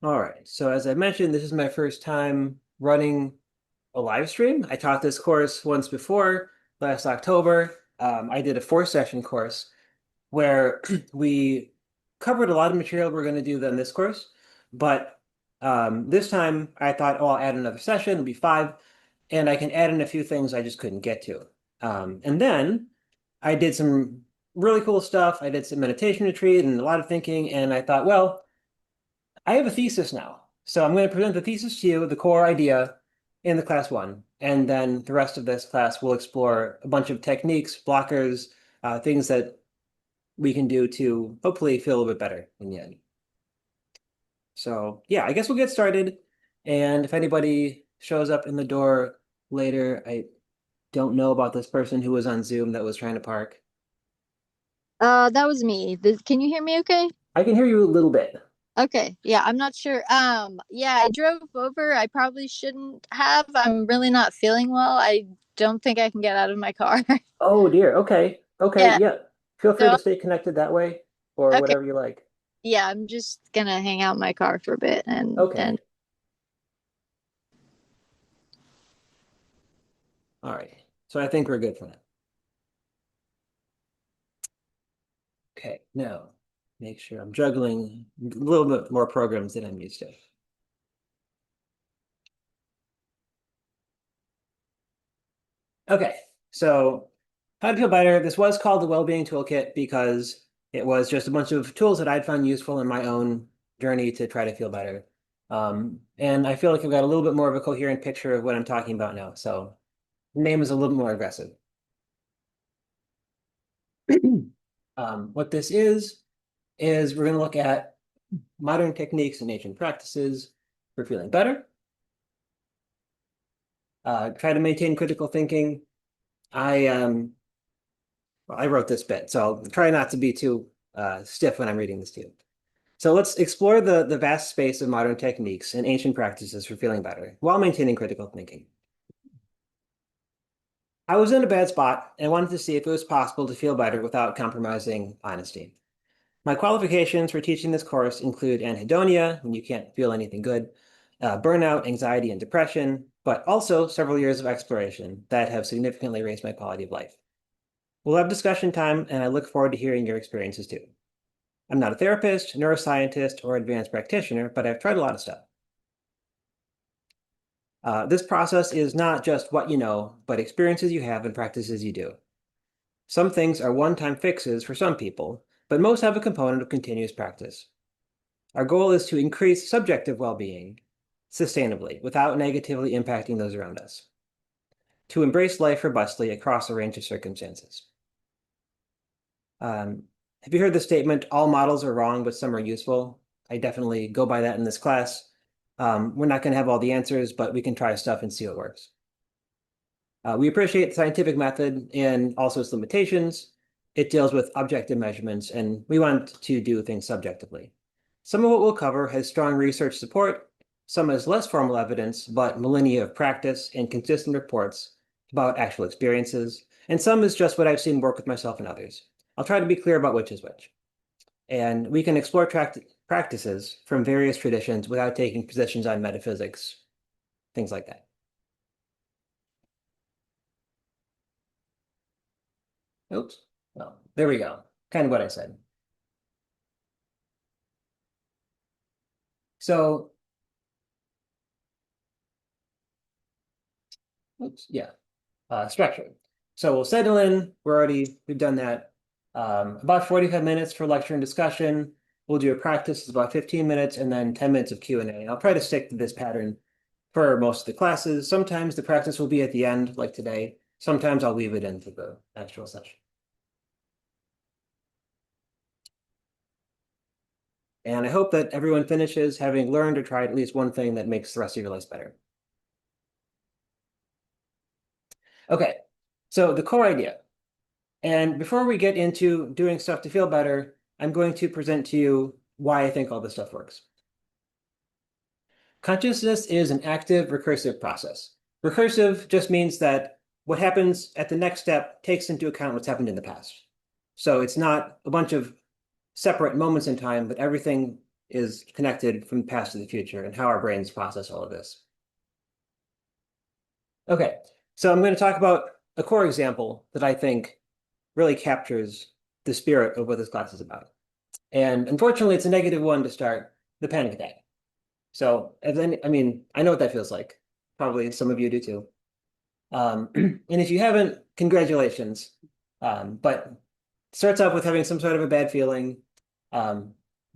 All right. So as I mentioned, this is my first time running a live stream. I taught this course once before, last October. I did a 4-session course where we covered a lot of material we're going to do in this course. But this time I thought, oh, I'll add another session. It'll be 5. And I can add in a few things I just couldn't get to. And then I did some really cool stuff. I did some meditation retreat and a lot of thinking. And I thought, well, I have a thesis now. So I'm going to present the thesis to you, the core idea in the class 1. And then the rest of this class will explore a bunch of techniques, blockers, things that we can do to hopefully feel a little bit better in the end. So yeah, I guess we'll get started. And if anybody shows up in the door later, I don't know about this person who was on Zoom that was trying to park. That was me. Can you hear me okay? I can hear you a little bit. Okay. Yeah, I'm not sure. Yeah, I drove over. I probably shouldn't have. I'm really not feeling well. I don't think I can get out of my car. Oh dear. Okay. Okay. Yeah. Yeah. Feel free So, to stay connected that way or okay. whatever you like. Yeah, I'm just gonna hang out in my car for a bit and Okay. All right. So I think we're good for now. Okay. Now, make sure I'm juggling a little bit more programs than I'm used to. Okay. So how to feel better. This was called the Wellbeing Toolkit because it was just a bunch of tools that I'd found useful in my own journey to try to feel better. And I feel like I've got a little bit more of a coherent picture of what I'm talking about now. So the name is a little more aggressive. What this is we're going to look at modern techniques and ancient practices for feeling better. Try to maintain critical thinking. I well, I wrote this bit, so I'll try not to be too stiff when I'm reading this to you. So let's explore the vast space of modern techniques and ancient practices for feeling better while maintaining critical thinking. I was in a bad spot and wanted to see if it was possible to feel better without compromising honesty. My qualifications for teaching this course include anhedonia, when you can't feel anything good, burnout, anxiety, and depression, but also several years of exploration that have significantly raised my quality of life. We'll have discussion time, and I look forward to hearing your experiences too. I'm not a therapist, neuroscientist, or advanced practitioner, but I've tried a lot of stuff. This process is not just what you know, but experiences you have and practices you do. Some things are one-time fixes for some people, but most have a component of continuous practice. Our goal is to increase subjective well-being sustainably without negatively impacting those around us. To embrace life robustly across a range of circumstances. Have you heard the statement, all models are wrong, but some are useful? I definitely go by that in this class. We're not going to have all the answers, but we can try stuff and see what works. We appreciate the scientific method and also its limitations. It deals with objective measurements, and we want to do things subjectively. Some of what we'll cover has strong research support, some has less formal evidence, but millennia of practice and consistent reports about actual experiences, and some is just what I've seen work with myself and others. I'll try to be clear about which is which. And we can explore practices from various traditions without taking positions on metaphysics, things like that. Oops. Well, there we go. Kind of what I said. So, oops, yeah, structure. So we'll settle in. We've done that. About 45 minutes for lecture and discussion. We'll do a practice, it's about 15 minutes, and then 10 minutes of Q&A. I'll try to stick to this pattern for most of the classes. Sometimes the practice will be at the end, like today. Sometimes I'll weave it into the actual session. And I hope that everyone finishes having learned or tried at least one thing that makes the rest of your life better. Okay, so the core idea. And before we get into doing stuff to feel better, I'm going to present to you why I think all this stuff works. Consciousness is an active recursive process. Recursive just means that what happens at the next step takes into account what's happened in the past. So it's not a bunch of separate moments in time, but everything is connected from the past to the future and how our brains process all of this. Okay, so I'm going to talk about a core example that I think really captures the spirit of what this class is about. And unfortunately, it's a negative one to start, the panic attack. So, I mean, I know what that feels like. Probably some of you do too. And if you haven't, congratulations. But it starts off with having some sort of a bad feeling. Um,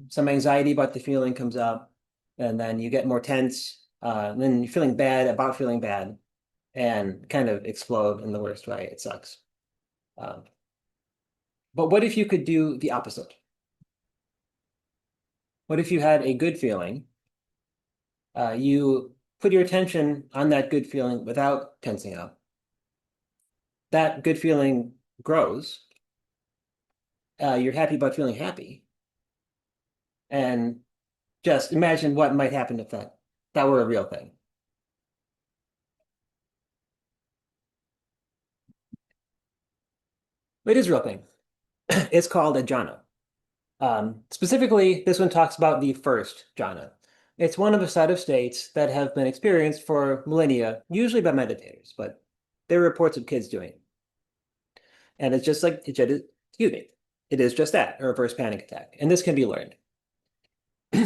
some anxiety about the feeling comes up, and then you get more tense. And then you're feeling bad about feeling bad and kind of explode in the worst way. It sucks. Um, but what if you could do the opposite? What if you had a good feeling? You put your attention on that good feeling without tensing up. That good feeling grows. You're happy about feeling happy. And just imagine what might happen if that were a real thing. It is a real thing. It's called a jhana. Specifically, this one talks about the first jhana. It's one of a set of states that have been experienced for millennia, usually by meditators, but there are reports of kids doing it. And it's just like, excuse me, it is just that, a reverse panic attack. And this can be learned.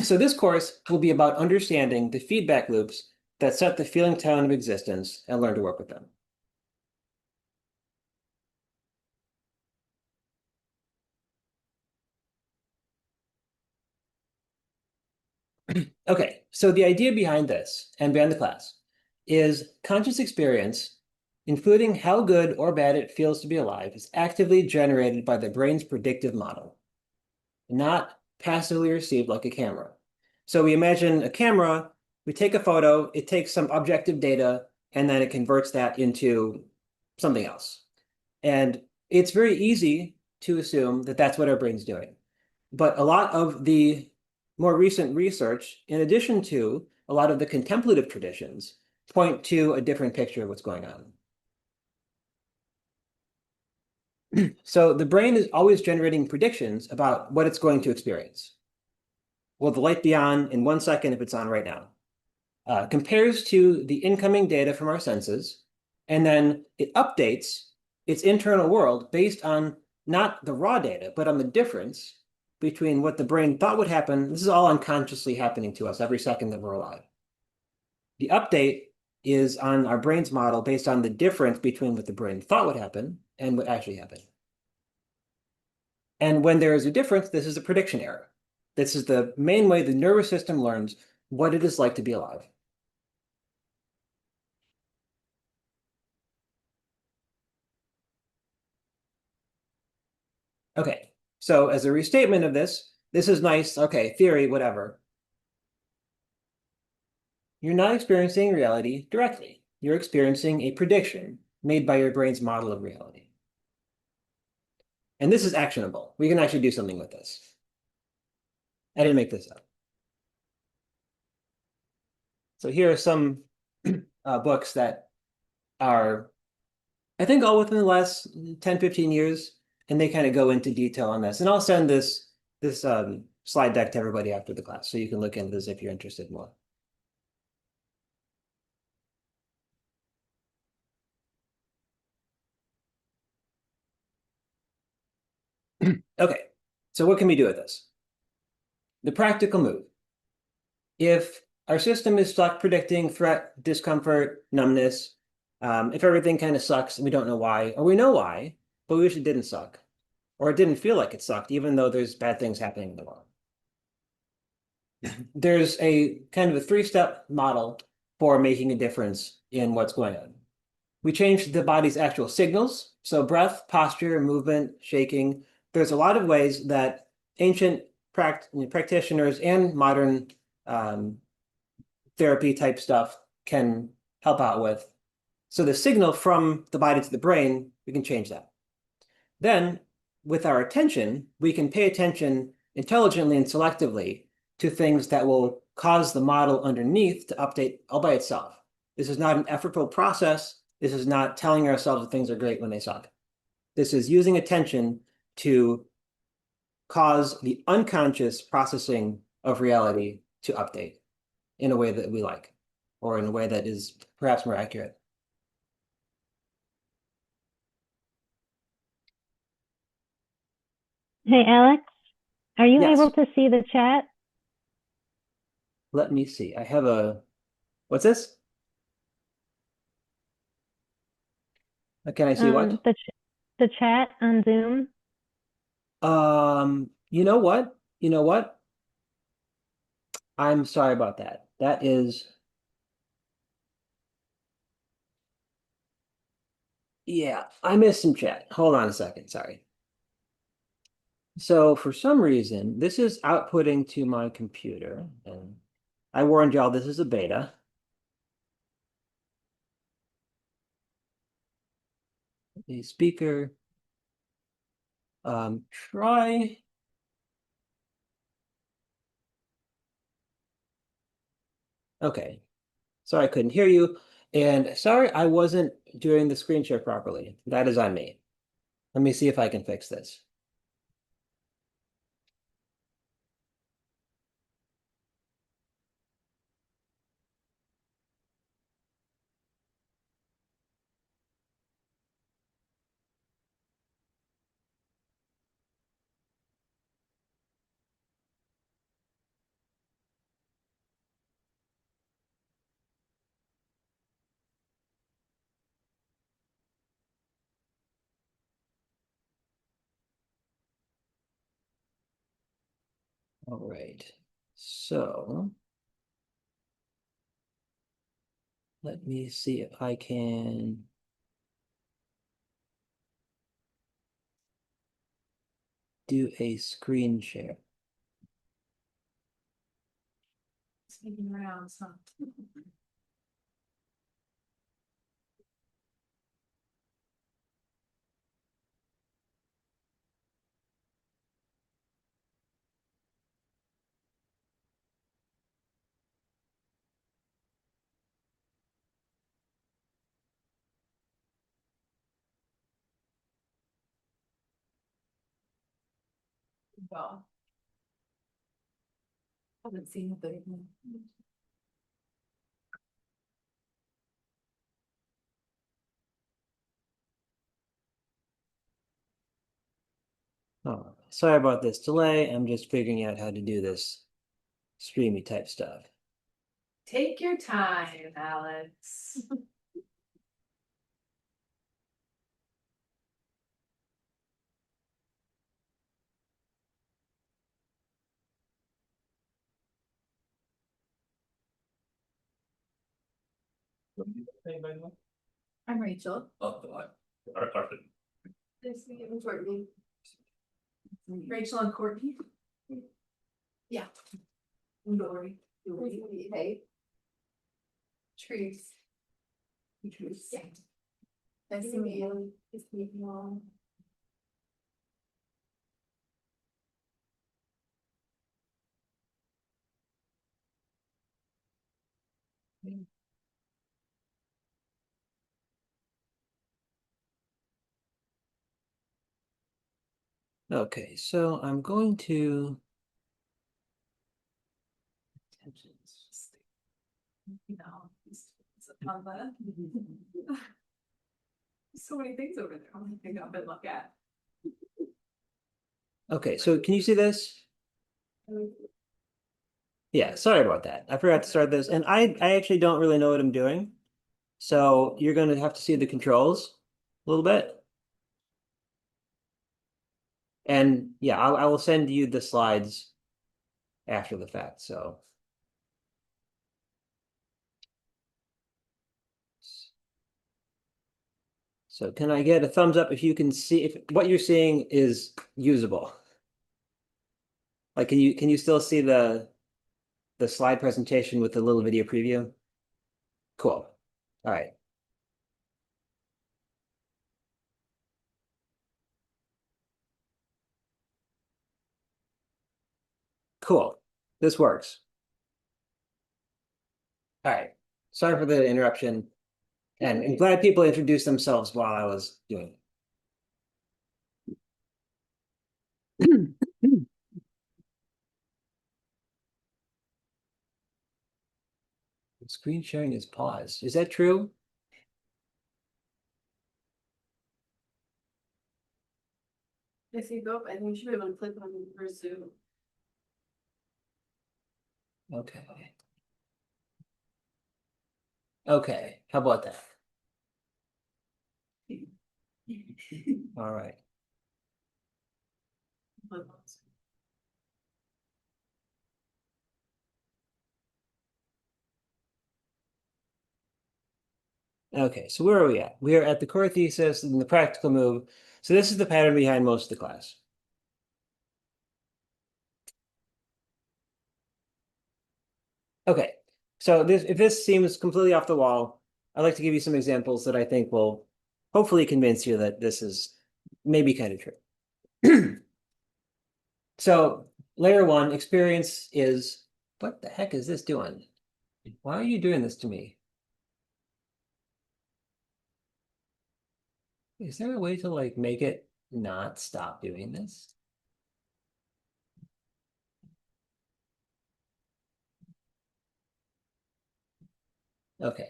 So this course will be about understanding the feedback loops that set the feeling tone of existence and learn to work with them. Okay, so the idea behind this and behind the class is conscious experience, including how good or bad it feels to be alive, is actively generated by the brain's predictive model, not passively received like a camera. So we imagine a camera, we take a photo, it takes some objective data, and then it converts that into something else. And it's very easy to assume that that's what our brain's doing. But a lot of the more recent research, in addition to a lot of the contemplative traditions, point to a different picture of what's going on. So the brain is always generating predictions about what it's going to experience. Will the light be on in 1 second if it's on right now? Compares to the incoming data from our senses, and then it updates its internal world based on not the raw data, but on the difference between what the brain thought would happen. This is all unconsciously happening to us every second that we're alive. The update is on our brain's model based on the difference between what the brain thought would happen and what actually happened. And when there is a difference, this is a prediction error. This is the main way the nervous system learns what it is like to be alive. Okay, so as a restatement of this, this is nice, okay, theory, whatever. You're not experiencing reality directly. You're experiencing a prediction made by your brain's model of reality. And this is actionable. We can actually do something with this. I didn't make this up. So here are some books that are, I think, all within the last 10, 15 years, and they kind of go into detail on this. And I'll send this slide deck to everybody after the class, so you can look into this if you're interested more. Okay, so what can we do with this? The practical move. If our system is stuck predicting threat, discomfort, numbness, if everything kind of sucks and we don't know why, or we know why, but we wish it didn't suck, or it didn't feel like it sucked, even though there's bad things happening in the world. There's a kind of a three-step model for making a difference in what's going on. We change the body's actual signals, so breath, posture, movement, shaking. There's a lot of ways that ancient practitioners and modern therapy type stuff can help out with. So the signal from the body to the brain, we can change that. Then, with our attention, we can pay attention intelligently and selectively to things that will cause the model underneath to update all by itself. This is not an effortful process. This is not telling ourselves that things are great when they suck. This is using attention to cause the unconscious processing of reality to update in a way that we like, or in a way that is perhaps more accurate. Hey, Alex, are you able Yes, to see the chat? let me see. I have a, what's this? Can I see what? The chat on Zoom? You know what? You know what? I'm sorry about that. That is, yeah, I missed some chat. Hold on a second. Sorry. So for some reason, this is outputting to my computer, and I warned y'all this is a beta. The speaker, try. Okay, sorry I couldn't hear you, and sorry I wasn't doing the screen share properly. That is on me. Let me see if I can fix this. All right, so let me see if I can do a screen share. It's making rounds, huh? Well, I haven't seen the third one. Oh, sorry about this delay. I'm just figuring out how to do this streamy type stuff. Take your time, Alex. I'm Rachel. Nice to meet you, Courtney. Rachel and Courtney. Yeah. Dory. Hey. Trees. Trees. Yeah. Nice to meet you. Nice to meet you all. Okay, so I'm going to You know, it's on the. So many things over there. I'm gonna pick up and look at. okay, so can you see this? Yeah, sorry about that. I forgot to start this, and I actually don't really know what I'm doing. So you're going to have to see the controls a little bit. And yeah, I will send you the slides after the fact. So can I get a thumbs up if you can see if what you're seeing is usable? Like can you still see the slide presentation with the little video preview? Cool. All right. Cool. This works. All right. Sorry for the interruption. And I'm glad people introduced themselves while I was doing it. Screen sharing is paused. Is that true? If you go up, I think you should be able to click on resume. Okay. Okay, how about that? All right. Okay, so where are we at? We are at the core thesis and the practical move. So this is the pattern behind most of the class. Okay, so if this seems completely off the wall, I'd like to give you some examples that I think will hopefully convince you that this is maybe kind of true. So layer one experience is, what the heck is this doing? Why are you doing this to me? Is there a way to like make it not stop doing this? Okay.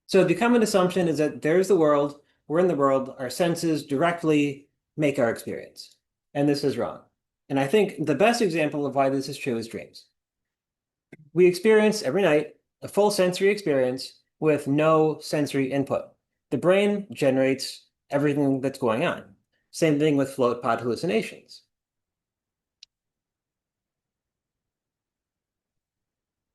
So the common assumption is that there's the world, we're in the world, our senses directly make our experience. And this is wrong. And I think the best example of why this is true is dreams. We experience every night a full sensory experience with no sensory input. The brain generates everything that's going on. Same thing with float pod hallucinations.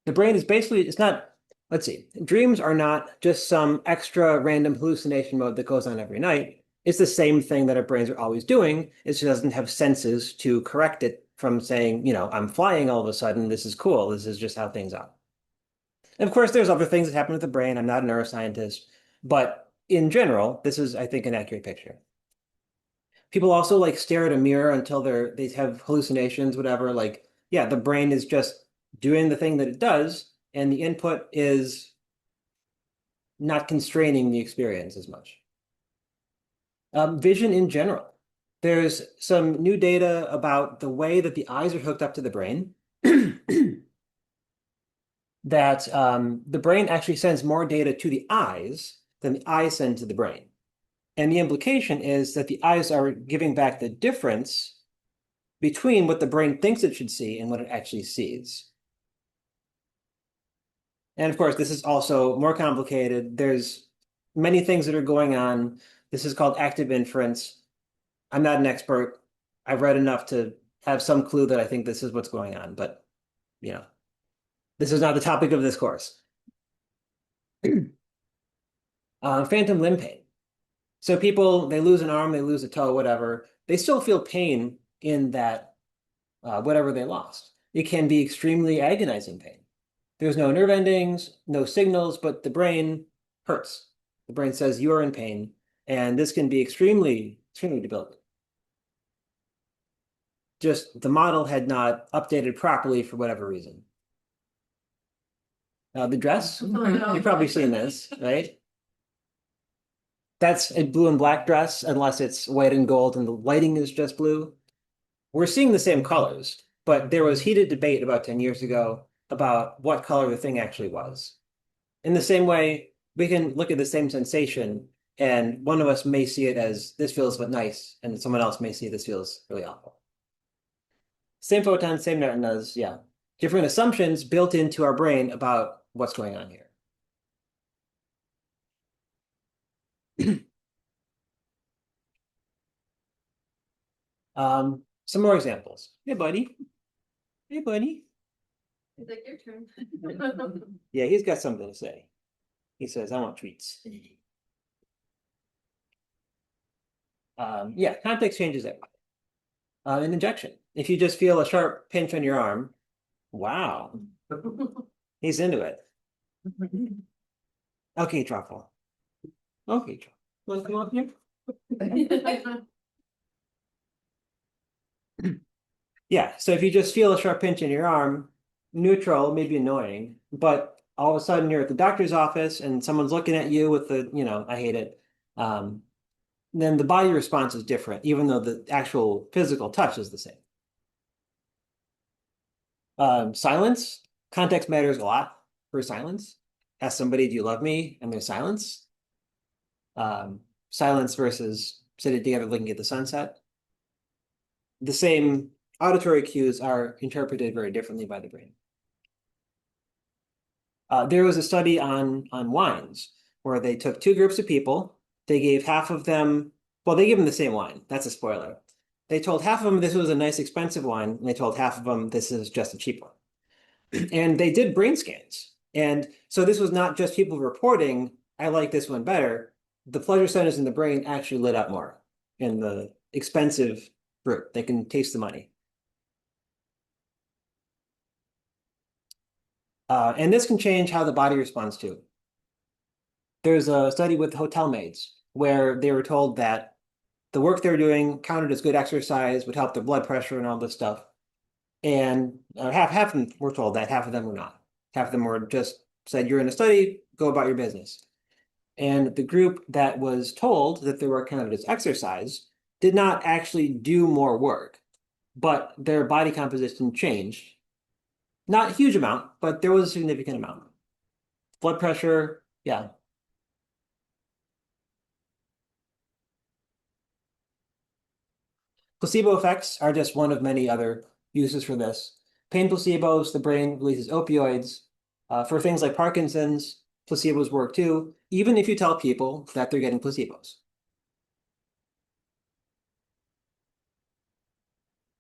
The brain is basically, it's not, let's see, dreams are not just some extra random hallucination mode that goes on every night. It's the same thing that our brains are always doing. It just doesn't have senses to correct it from saying, I'm flying all of a sudden. This is cool. This is just how things are. And of course, there's other things that happen with the brain. I'm not a neuroscientist, but in general, this is, I think, an accurate picture. People also like stare at a mirror until they have hallucinations, whatever. Like, yeah, the brain is just doing the thing that it does, and the input is not constraining the experience as much. Vision in general. There's some new data about the way that the eyes are hooked up to the brain. That the brain actually sends more data to the eyes than the eyes send to the brain. And the implication is that the eyes are giving back the difference between what the brain thinks it should see and what it actually sees. And of course, this is also more complicated. There's many things that are going on. This is called active inference. I'm not an expert. I've read enough to have some clue that I think this is what's going on, but this is not the topic of this course. Phantom limb pain. So people, they lose an arm, they lose a toe, whatever. They still feel pain in that whatever they lost. It can be extremely agonizing pain. There's no nerve endings, no signals, but the brain hurts. The brain says you are in pain, and this can be extremely, extremely debilitating. Just the model had not updated properly for whatever reason. The dress, you've probably seen this, right? That's a blue and black dress, unless it's white and gold and the lighting is just blue. We're seeing the same colors, but there was heated debate about 10 years ago about what color the thing actually was. In the same way, we can look at the same sensation, and one of us may see it as this feels but nice, and someone else may see this feels really awful. Same photons, same neutrinos, yeah. Different assumptions built into our brain about what's going on here. Some more examples. Hey, buddy. Hey, buddy. It's like your turn. Yeah, he's got something to say. He says, I want treats. Yeah, context changes that. An injection. If you just feel a sharp pinch on your arm, wow, he's into it. Okay, truffle. Okay, truffle. Want to come up here? Yeah, so if you just feel a sharp pinch in your arm, neutral, maybe annoying, but all of a sudden you're at the doctor's office and someone's looking at you with the, I hate it. Then the body response is different, even though the actual physical touch is the same. Silence. context matters a lot for silence. Ask somebody, do you love me? And there's silence. Silence versus sitting together looking at the sunset. The same auditory cues are interpreted very differently by the brain. There was a study on wines where they took two groups of people. They gave half of them, well, they gave them the same wine. That's a spoiler. They told half of them this was a nice expensive wine, and they told half of them this is just a cheap one. And they did brain scans. And so this was not just people reporting, I like this one better. The pleasure centers in the brain actually lit up more in the expensive group. They can taste the money. And this can change how the body responds to. There's a study with hotel maids where they were told that the work they were doing counted as good exercise, would help their blood pressure and all this stuff. And half of them were told that, half of them were not. Half of them were just said, you're in a study, go about your business. And the group that was told that their work counted as exercise did not actually do more work, but their body composition changed. Not a huge amount, but there was a significant amount. Blood pressure, yeah. Placebo effects are just one of many other uses for this. Pain placebos, the brain releases opioids. For things like Parkinson's, placebos work too, even if you tell people that they're getting placebos.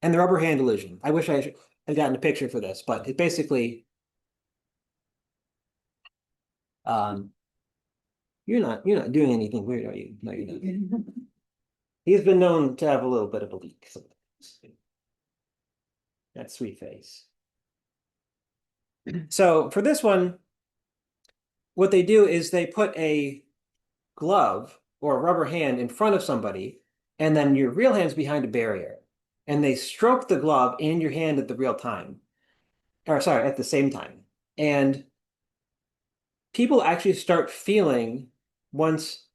And the rubber hand illusion. I wish I had gotten a picture for this, but it basically, you're not doing anything weird, are you? No, you're not. He's been known to have a little bit of a leak sometimes. That sweet face. So for this one, what they do is they put a glove or a rubber hand in front of somebody, and then your real hand's behind a barrier. And they stroke the glove and your hand at the real time. Or sorry, at the same time. And people actually start feeling once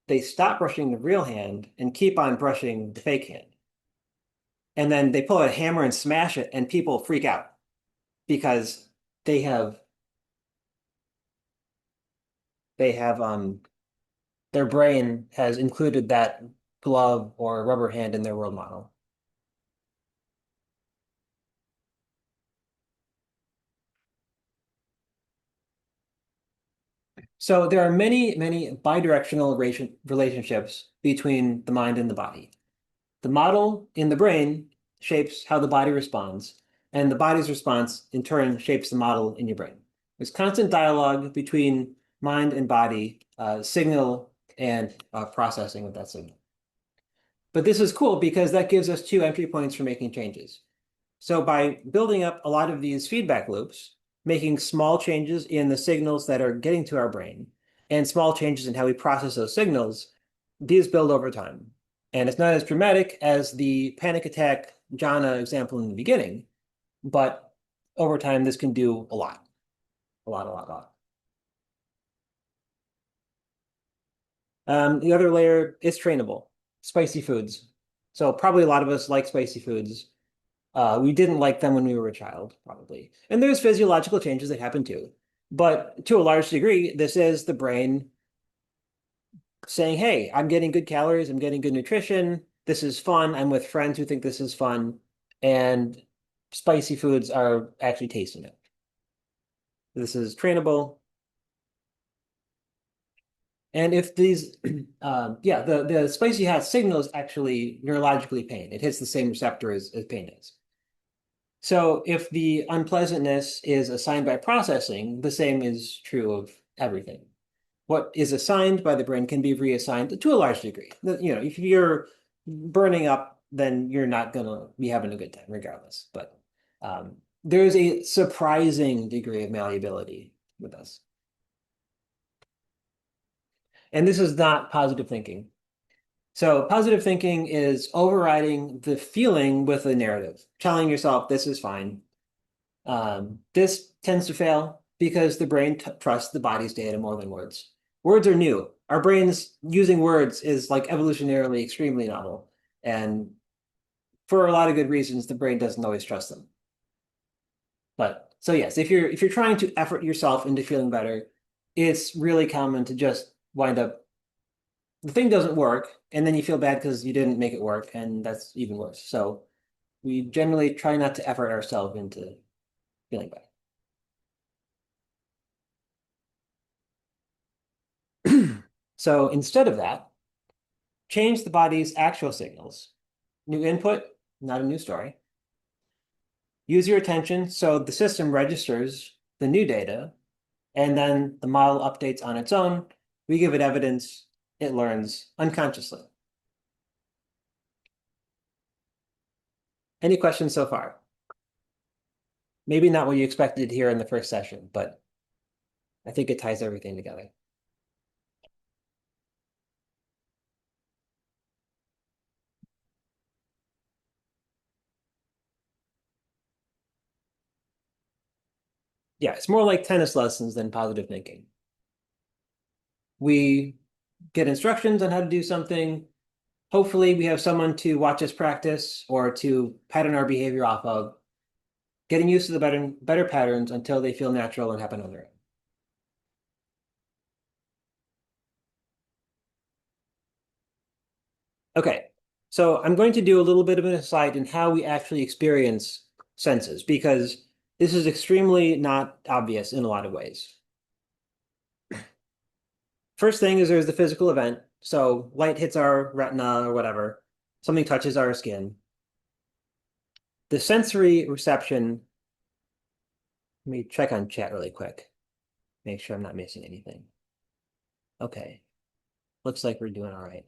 they stop brushing the real hand and keep on brushing the fake hand. And then they pull out a hammer and smash it, and people freak out because they have their brain has included that glove or rubber hand in their world model. So there are many, many bidirectional relationships between the mind and the body. The model in the brain shapes how the body responds, and the body's response in turn shapes the model in your brain. There's constant dialogue between mind and body, signal and processing of that signal. But this is cool because that gives us two entry points for making changes. So by building up a lot of these feedback loops, making small changes in the signals that are getting to our brain, and small changes in how we process those signals, these build over time. And it's not as dramatic as the panic attack jhana example in the beginning, but over time, this can do a lot. A lot. The other layer is trainable. Spicy foods. So probably a lot of us like spicy foods. We didn't like them when we were a child, probably. And there's physiological changes that happen too. But to a large degree, this is the brain saying, hey, I'm getting good calories, I'm getting good nutrition, this is fun, I'm with friends who think this is fun, and spicy foods are actually tasting it. This is trainable. And if these, the spicy hot signal is actually neurologically pain. It hits the same receptor as pain is. So if the unpleasantness is assigned by processing, the same is true of everything. What is assigned by the brain can be reassigned to a large degree. If you're burning up, then you're not going to be having a good time regardless. But there's a surprising degree of malleability with us. And this is not positive thinking. So positive thinking is overriding the feeling with a narrative, telling yourself this is fine. This tends to fail because the brain trusts the body's data more than words. Words are new. Our brains using words is like evolutionarily extremely novel. And for a lot of good reasons, the brain doesn't always trust them. But So yes, if you're trying to effort yourself into feeling better, it's really common to just wind up the thing doesn't work, and then you feel bad because you didn't make it work, and that's even worse. So we generally try not to effort ourselves into feeling better. So instead of that, change the body's actual signals. New input, not a new story. Use your attention so the system registers the new data, and then the model updates on its own. We give it evidence, it learns unconsciously. Any questions so far? Maybe not what you expected to hear in the first session, but I think it ties everything together. Yeah, it's more like tennis lessons than positive thinking. We get instructions on how to do something. Hopefully, we have someone to watch us practice or to pattern our behavior off of, getting used to the better patterns until they feel natural and happen on their own. Okay, so I'm going to do a little bit of an aside in how we actually experience senses, because this is extremely not obvious in a lot of ways. First thing is there's the physical event. So light hits our retina or whatever, something touches our skin. The sensory reception, let me check on chat really quick, make sure I'm not missing anything. Okay, looks like we're doing all right.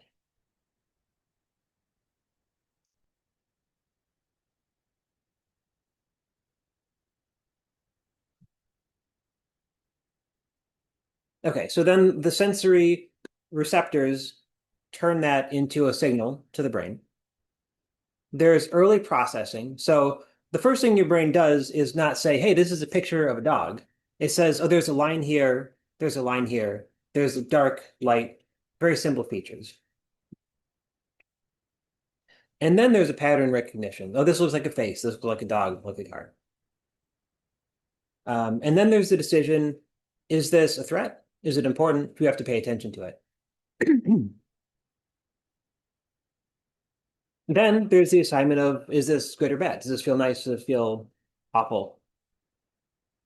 Okay, so then the sensory receptors turn that into a signal to the brain. There's early processing. So the first thing your brain does is not say, hey, this is a picture of a dog. It says, oh, there's a line here, there's a line here, there's a dark, light, very simple features. And then there's a pattern recognition. Oh, this looks like a face, this looks like a dog, like a car. And then there's the decision, is this a threat? Is it important? Do we have to pay attention to it? Then there's the assignment of, is this good or bad? Does this feel nice? Does it feel awful?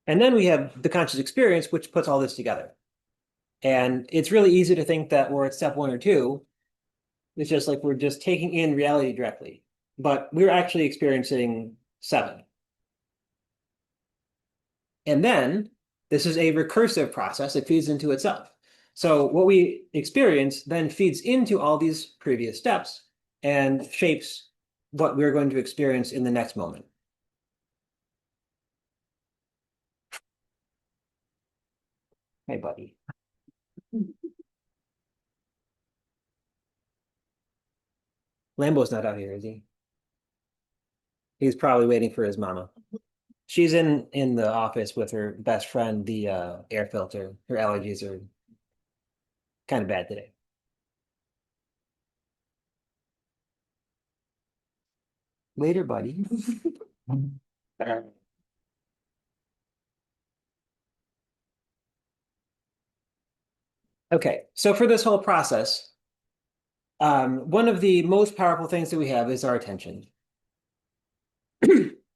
And then we have the conscious experience, which puts all this together. And it's really easy to think that we're at step 1 or 2. It's just like we're just taking in reality directly. But we're actually experiencing 7. And then this is a recursive process. It feeds into itself. So what we experience then feeds into all these previous steps and shapes what we're going to experience in the next moment. Hey, buddy. Lambo's not out here, is he? He's probably waiting for his mama. She's in the office with her best friend, the air filter. Her allergies are kind of bad today. Later, buddy. Okay, so for this whole process, one of the most powerful things that we have is our attention.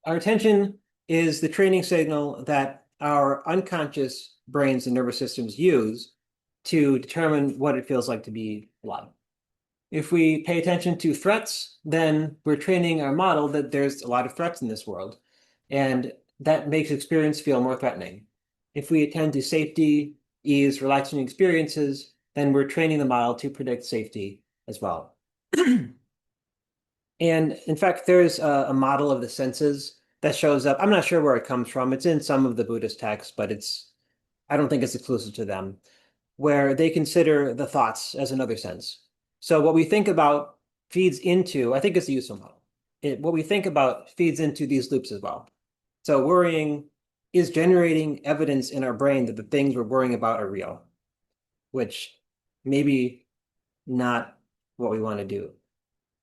Our attention is the training signal that our unconscious brains and nervous systems use to determine what it feels like to be alive. If we pay attention to threats, then we're training our model that there's a lot of threats in this world, and that makes experience feel more threatening. If we attend to safety, ease, relaxing experiences, then we're training the model to predict safety as well. And in fact, there's a model of the senses that shows up. I'm not sure where it comes from. It's in some of the Buddhist texts, but I don't think it's exclusive to them, where they consider the thoughts as another sense. So what we think about feeds into, I think it's the useful model. What we think about feeds into these loops as well. So worrying is generating evidence in our brain that the things we're worrying about are real, which maybe not what we want to do.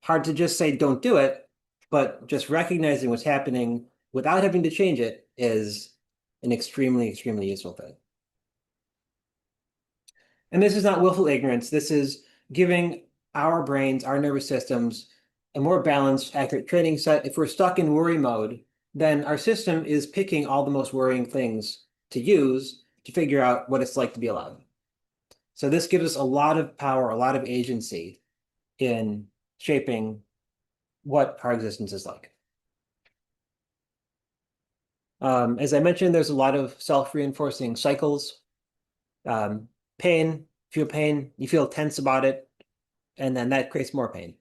Hard to just say don't do it, but just recognizing what's happening without having to change it is an extremely, extremely useful thing. And this is not willful ignorance. This is giving our brains, our nervous systems, a more balanced, accurate training set. If we're stuck in worry mode, then our system is picking all the most worrying things to use to figure out what it's like to be alive. So this gives us a lot of power, a lot of agency in shaping what our existence is like. As I mentioned, there's a lot of self-reinforcing cycles. Pain, feel pain, you feel tense about it, and then that creates more pain.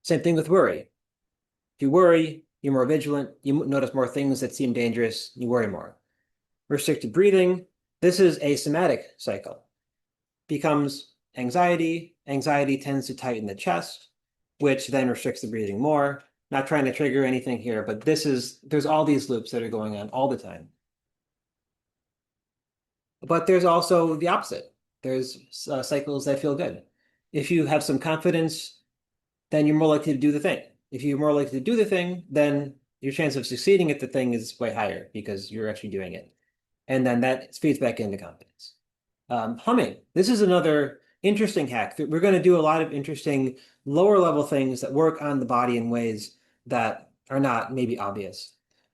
Same thing with worry. If you worry, you're more vigilant, you notice more things that seem dangerous, you worry more. Restricted breathing, this is a somatic cycle. Becomes anxiety, anxiety tends to tighten the chest, which then restricts the breathing more. Not trying to trigger anything here, but there's all these loops that are going on all the time. But there's also the opposite. There's cycles that feel good. If you have some confidence, then you're more likely to do the thing. If you're more likely to do the thing, then your chance of succeeding at the thing is way higher because you're actually doing it. And then that feeds back into confidence. Humming. This is another interesting hack. We're going to do a lot of interesting lower level things that work on the body in ways that are not maybe obvious.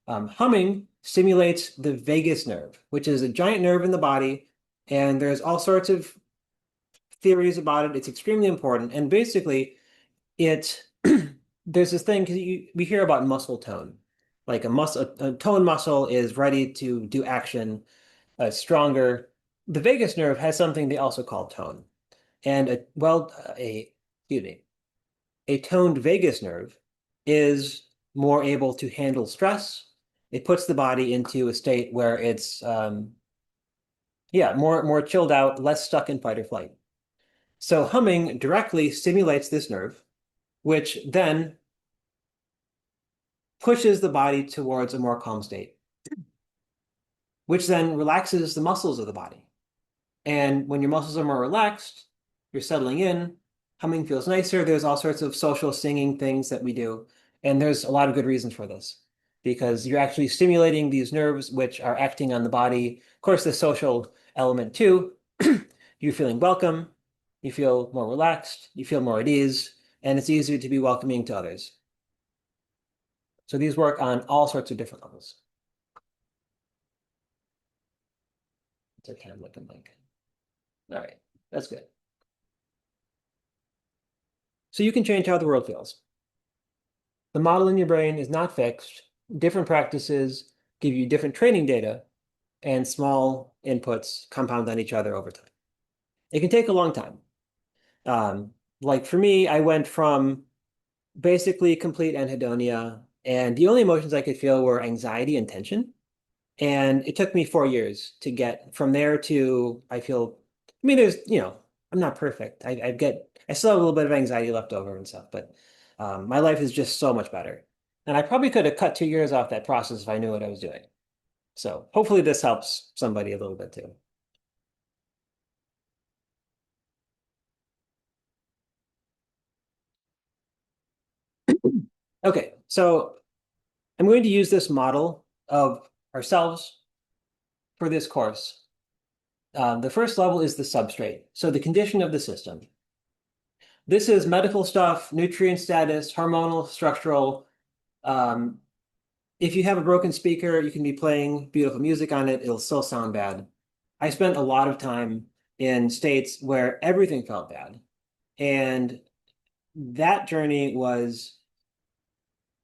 Humming stimulates the vagus nerve, which is a giant nerve in the body, and there's all sorts of theories about it. It's extremely important, and basically, it there's this thing because we hear about muscle tone, like a tone muscle is ready to do action, stronger. The vagus nerve has something they also call tone, and excuse me, a toned vagus nerve is more able to handle stress. It puts the body into a state where it's more chilled out, less stuck in fight or flight. So humming directly stimulates this nerve, which then pushes the body towards a more calm state, which then relaxes the muscles of the body. And when your muscles are more relaxed, you're settling in, humming feels nicer. There's all sorts of social singing things that we do. And there's a lot of good reasons for this because you're actually stimulating these nerves which are acting on the body. Of course, the social element too. You're feeling welcome, you feel more relaxed, you feel more at ease, and it's easier to be welcoming to others. So these work on all sorts of different levels. What's our time looking like? All right, that's good. So you can change how the world feels. The model in your brain is not fixed. Different practices give you different training data, and small inputs compound on each other over time. It can take a long time. Like for me, I went from basically complete anhedonia, and the only emotions I could feel were anxiety and tension. And it took me 4 years to get from there to I mean, I'm not perfect. I still have a little bit of anxiety left over and stuff, but my life is just so much better. And I probably could have cut 2 years off that process if I knew what I was doing. So hopefully this helps somebody a little bit too. Okay, so I'm going to use this model of ourselves for this course. The first level is the substrate, so the condition of the system. This is medical stuff, nutrient status, hormonal, structural. If you have a broken speaker, you can be playing beautiful music on it, it'll still sound bad. I spent a lot of time in states where everything felt bad. And that journey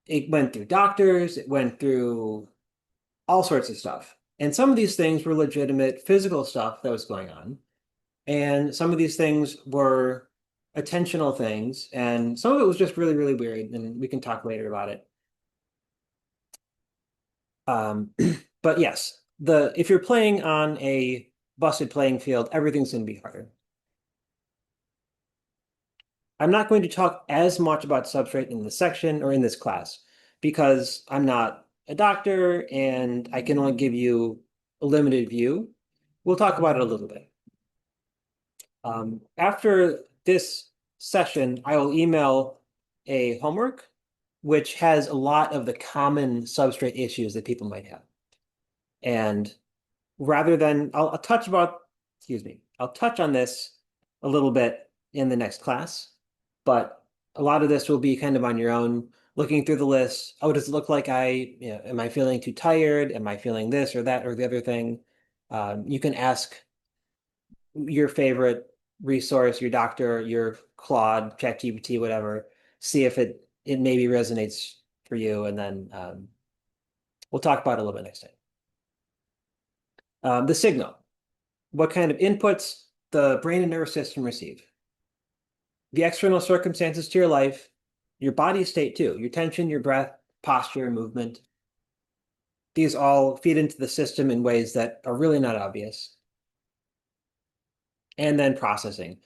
it went through doctors, it went through all sorts of stuff. And some of these things were legitimate physical stuff that was going on. And some of these things were attentional things. And some of it was just really, really weird. And we can talk later about it. But yes, if you're playing on a busted playing field, everything's going to be harder. I'm not going to talk as much about substrate in this section or in this class because I'm not a doctor and I can only give you a limited view. We'll talk about it a little bit. After this session, I will email a homework which has a lot of the common substrate issues that people might have. And rather than, I'll touch about, excuse me, I'll touch on this a little bit in the next class, but a lot of this will be kind of on your own, looking through the list. Oh, does it look like am I feeling too tired? Am I feeling this or that or the other thing? You can ask your favorite resource, your doctor, your Claude, ChatGPT, whatever, see if it maybe resonates for you, and then we'll talk about it a little bit next time. The signal, what kind of inputs the brain and nervous system receive. The external circumstances to your life, your body state too, your tension, your breath, posture, movement. These all feed into the system in ways that are really not obvious. And then processing,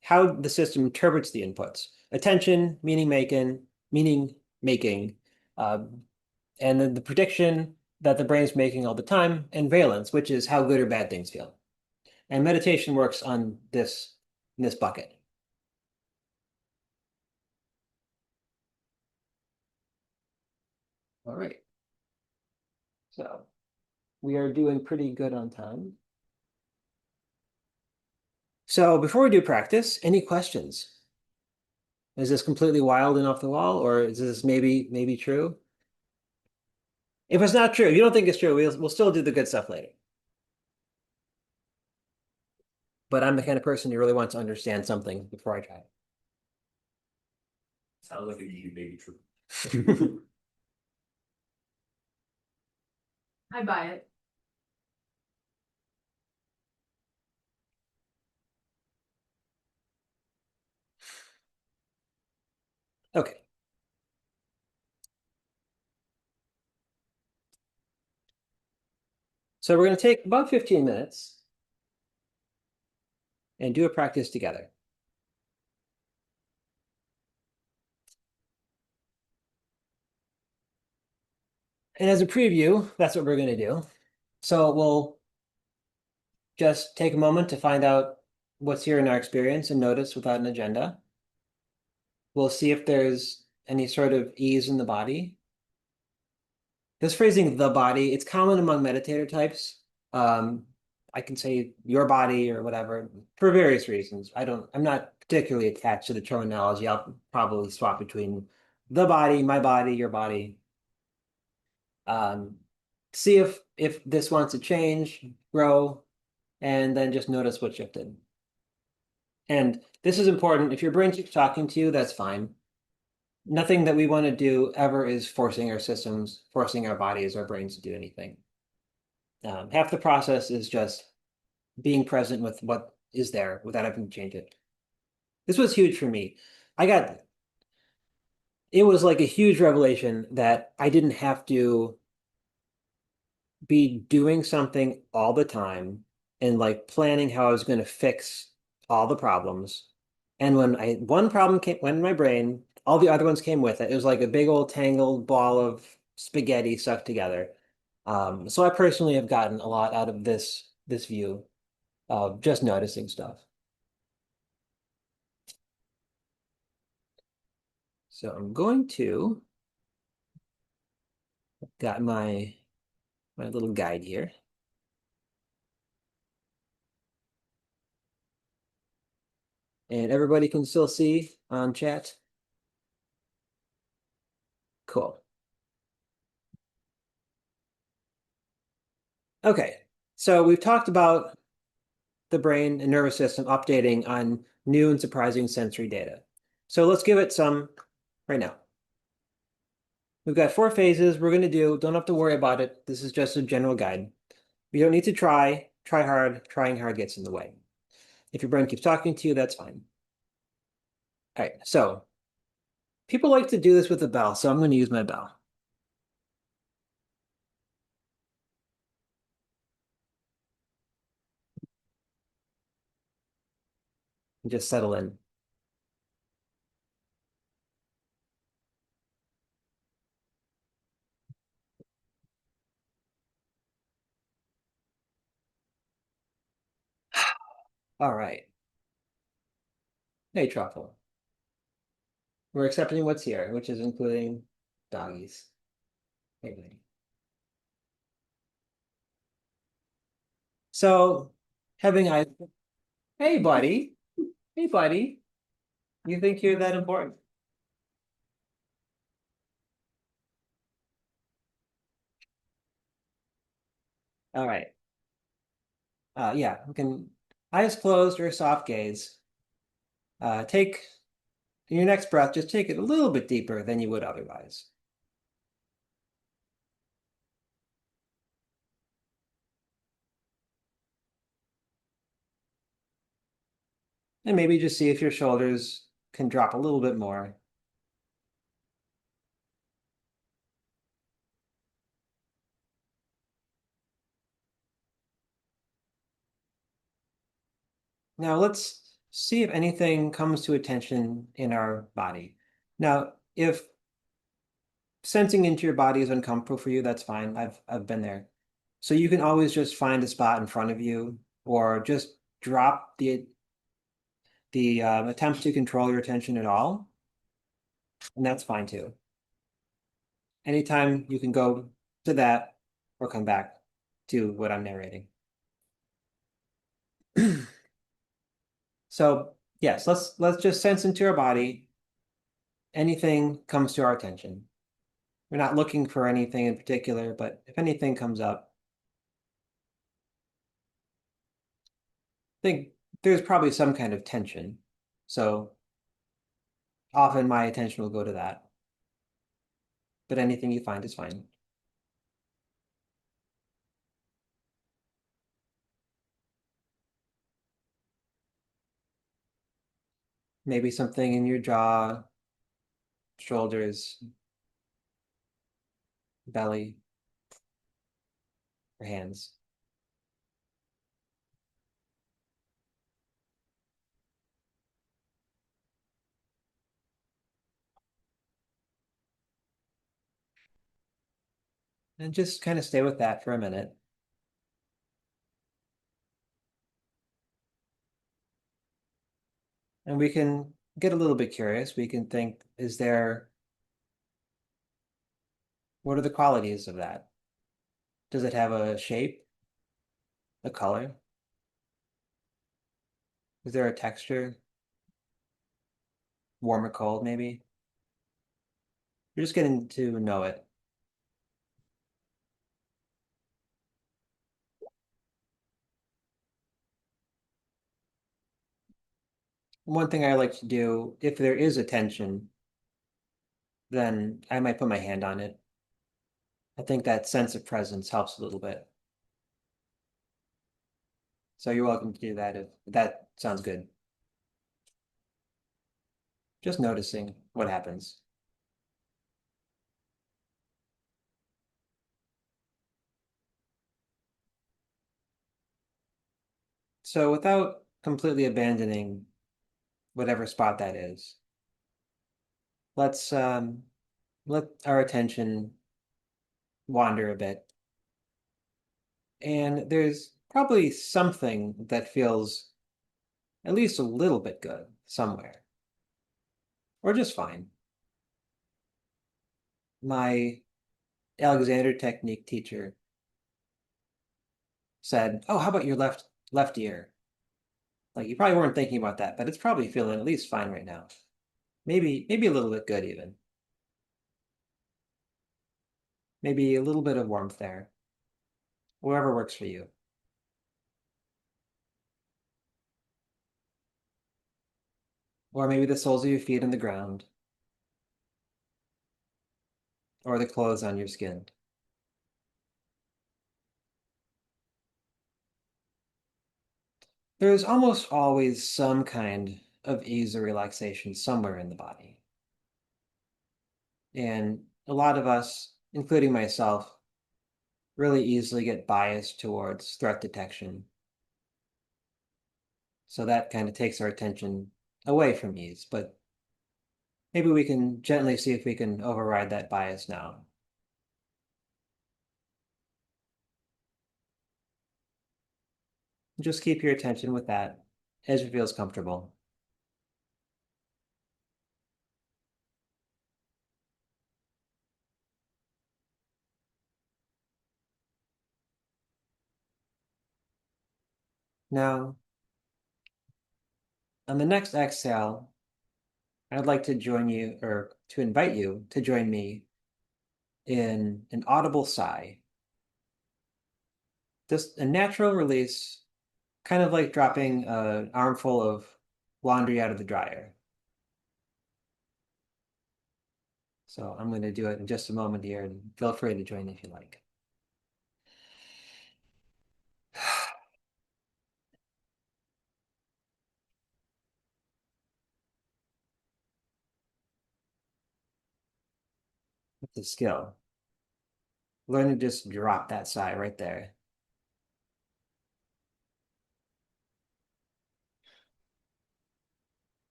how the system interprets the inputs. Attention, meaning making, and then the prediction that the brain's making all the time, and valence, which is how good or bad things feel. And meditation works on this in this bucket. All right. So we are doing pretty good on time. So before we do practice, any questions? Is this completely wild and off the wall, or is this maybe true? If it's not true, if you don't think it's true, we'll still do the good stuff later. But I'm the kind of person who really wants to understand something before I try it. Sounds like it may be true. I buy it. Okay. So we're going to take about 15 minutes and do a practice together. And as a preview, that's what we're going to do. So we'll just take a moment to find out what's here in our experience and notice without an agenda. We'll see if there's any sort of ease in the body. This phrasing, the body, it's common among meditator types. I can say your body or whatever for various reasons. I'm not particularly attached to the terminology. I'll probably swap between the body, my body, your body. See if this wants to change, grow, and then just notice what shifted. And this is important. If your brain keeps talking to you, that's fine. Nothing that we want to do ever is forcing our systems, forcing our bodies, our brains to do anything. Half the process is just being present with what is there without having to change it. This was huge for me. It was like a huge revelation that I didn't have to be doing something all the time and like planning how I was going to fix all the problems. And when one problem went in my brain, all the other ones came with it. It was like a big old tangled ball of spaghetti stuck together. So I personally have gotten a lot out of this view of just noticing stuff. So I'm going to got my little guide here. And everybody can still see on chat. Cool. Okay, so we've talked about the brain and nervous system updating on new and surprising sensory data. So let's give it some right now. We've got 4 phases we're going to do. Don't have to worry about it. This is just a general guide. You don't need to try hard. Trying hard gets in the way. If your brain keeps talking to you, that's fine. All right, so people like to do this with a bell, so I'm going to use my bell. Just settle in. All right. Hey, Truffle. We're accepting what's here, which is including doggies. Hey, buddy. So having I, hey, buddy. Hey, buddy. You think you're that important? All right. Yeah, we can eyes closed or soft gaze. Take in your next breath, just take it a little bit deeper than you would otherwise. And maybe just see if your shoulders can drop a little bit more. Now let's see if anything comes to attention in our body. Now, if sensing into your body is uncomfortable for you, that's fine. I've been there. So you can always just find a spot in front of you or just drop the attempt to control your attention at all, and that's fine too. Anytime you can go to that or come back to what I'm narrating. So yes, let's just sense into our body. Anything comes to our attention. We're not looking for anything in particular, but if anything comes up, I think there's probably some kind of tension. So often my attention will go to that. But anything you find is fine. Maybe something in your jaw, shoulders, belly, or hands. And just kind of stay with that for a minute. And we can get a little bit curious. We can think, what are the qualities of that? Does it have a shape, a color? Is there a texture? Warm or cold, maybe? You're just getting to know it. One thing I like to do, if there is a tension, then I might put my hand on it. I think that sense of presence helps a little bit. So you're welcome to do that if that sounds good. Just noticing what happens. So without completely abandoning whatever spot that is, let's let our attention wander a bit. And there's probably something that feels at least a little bit good somewhere, or just fine. My Alexander technique teacher said, "Oh, how about your left ear? Like you probably weren't thinking about that, but it's probably feeling at least fine right now. Maybe a little bit good even. Maybe a little bit of warmth there. Whatever works for you." Or maybe the soles of your feet on the ground, or the clothes on your skin. There's almost always some kind of ease or relaxation somewhere in the body. And a lot of us, including myself, really easily get biased towards threat detection. So that kind of takes our attention away from ease. But maybe we can gently see if we can override that bias now. Just keep your attention with that as it feels comfortable. Now, on the next exhale, I'd like to join you or to invite you to join me in an audible sigh. Just a natural release, kind of like dropping an armful of laundry out of the dryer. So I'm going to do it in just a moment here, and feel free to join if you like. It's a skill. Learn to just drop that sigh right there.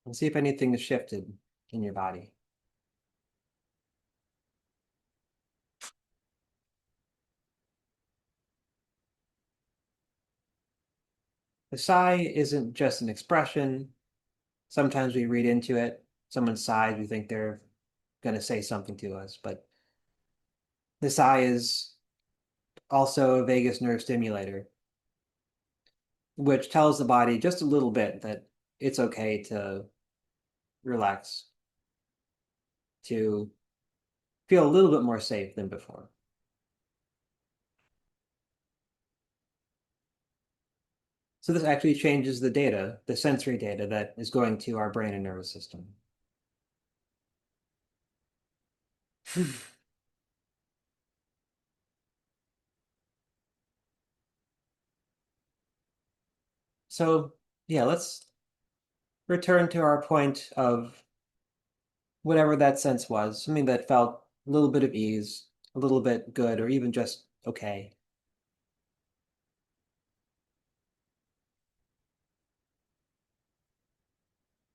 And see if anything has shifted in your body. The sigh isn't just an expression. Sometimes we read into it. Someone sighs, we think they're going to say something to us, but the sigh is also a vagus nerve stimulator, which tells the body just a little bit that it's okay to relax, to feel a little bit more safe than before. So this actually changes the data, the sensory data that is going to our brain and nervous system. So yeah, let's return to our point of whatever that sense was, something that felt a little bit of ease, a little bit good, or even just okay.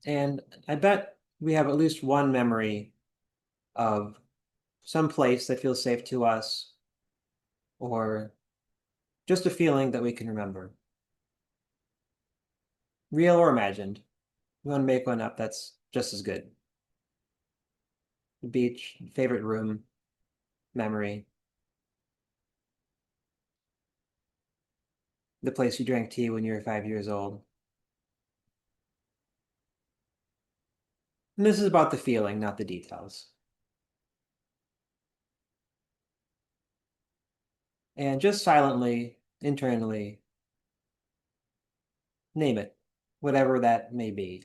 And I bet we have at least one memory of some place that feels safe to us, or just a feeling that we can remember. Real or imagined. You want to make one up, that's just as good. The beach, favorite room, memory, the place you drank tea when you were 5 years old. And this is about the feeling, not the details. And just silently, internally, name it, whatever that may be.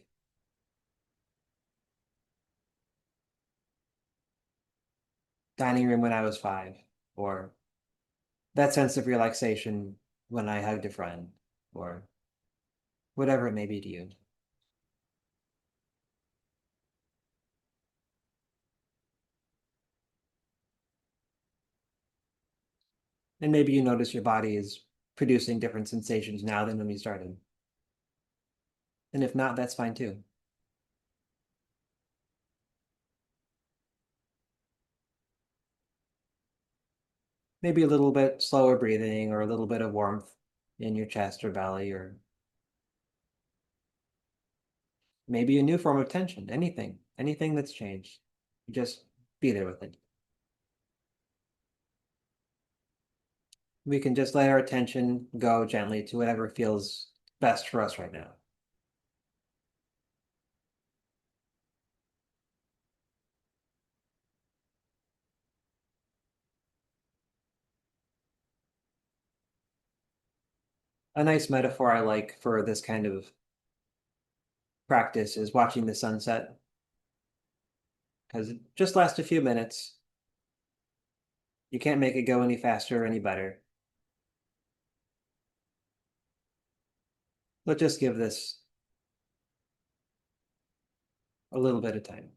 Dining room when I was 5, or that sense of relaxation when I hugged a friend, or whatever it may be to you. And maybe you notice your body is producing different sensations now than when we started. And if not, that's fine too. Maybe a little bit slower breathing or a little bit of warmth in your chest or belly, or maybe a new form of tension, anything that's changed. Just be there with it. We can just let our attention go gently to whatever feels best for us right now. A nice metaphor I like for this kind of practice is watching the sunset, because it just lasts a few minutes. You can't make it go any faster or any better. Let's just give this a little bit of time.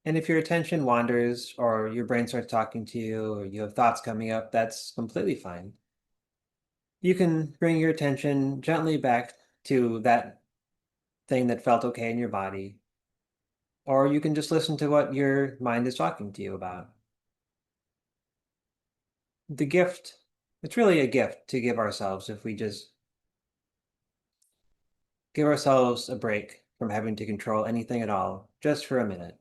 And if your attention wanders or your brain starts talking to you or you have thoughts coming up, that's completely fine. you can bring your attention gently back to that thing that felt okay in your body, or you can just listen to what your mind is talking to you about. The gift, it's really a gift to give ourselves if we just give ourselves a break from having to control anything at all, just for a minute.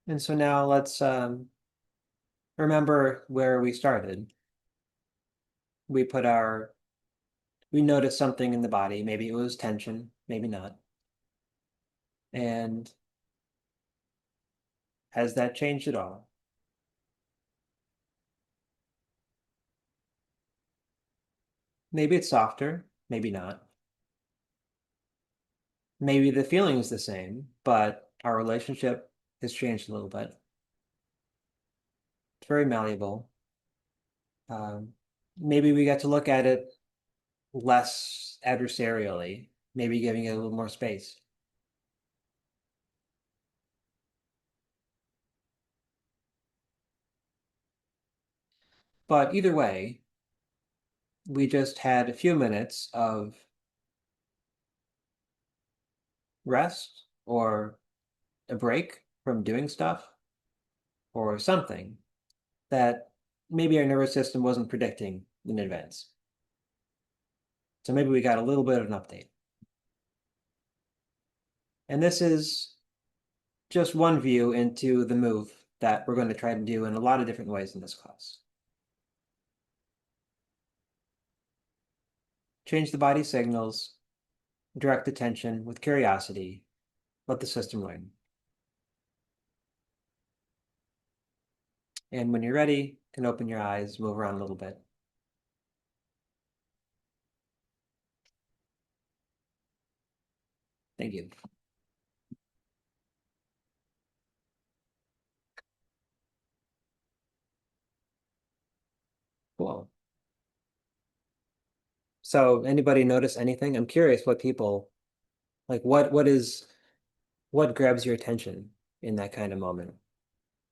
And so now let's remember where we started. We put our, we noticed something in the body. Maybe it was tension, maybe not. And has that changed at all? Maybe it's softer, maybe not. Maybe the feeling is the same, but our relationship has changed a little bit. It's very malleable. Um, Maybe we get to look at it less adversarially, maybe giving it a little more space. But either way, we just had a few minutes of rest or a break from doing stuff or something that maybe our nervous system wasn't predicting in advance. So maybe we got a little bit of an update. And this is just one view into the move that we're going to try to do in a lot of different ways in this class. Change the body signals, direct attention with curiosity, let the system learn. And when you're ready, you can open your eyes, move around a little bit. Thank you. Cool. So anybody notice anything? I'm curious what people like what grabs your attention in that kind of moment?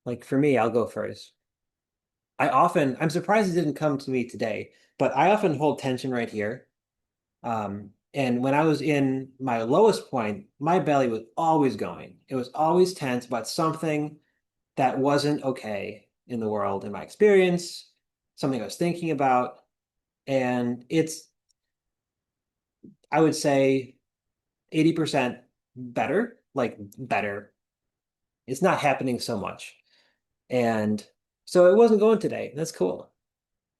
Like for me, I'll go first. I'm surprised it didn't come to me today, but I often hold tension right here. And when I was in my lowest point, my belly was always going. It was always tense about something that wasn't okay in the world, in my experience, something I was thinking about. And I would say 80% better, like better. It's not happening so much. And so it wasn't going today. That's cool.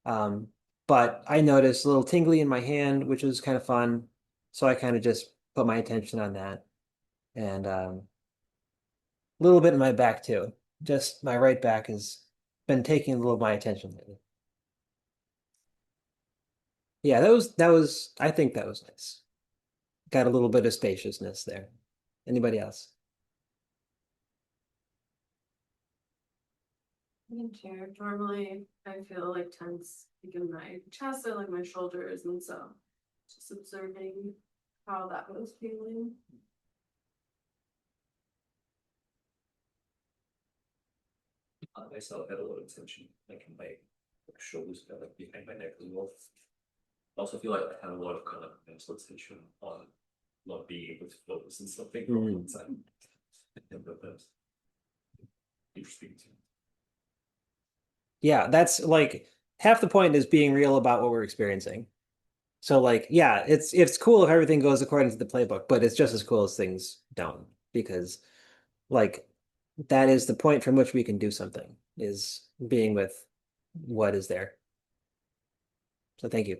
Um, but I noticed a little tingly in my hand, which was kind of fun. So I kind of just put my attention on that. And a little bit in my back too. Just my right back has been taking a little of my attention lately. Yeah, I think that was nice. Got a little bit of spaciousness there. Anybody else? In chair, normally I feel like tense like in my chest and like my shoulders, and so just observing how that was feeling. I still had a lot of tension, like in my shoulders, kind of like behind my neck as well. I also feel like I had a lot of kind of mental tension on not being able to focus and something for a long time. But that's interesting too. Yeah, that's like half the point is being real about what we're experiencing. So like, yeah, it's cool if everything goes according to the playbook, but it's just as cool as things don't because like that is the point from which we can do something is being with what is there. So thank you.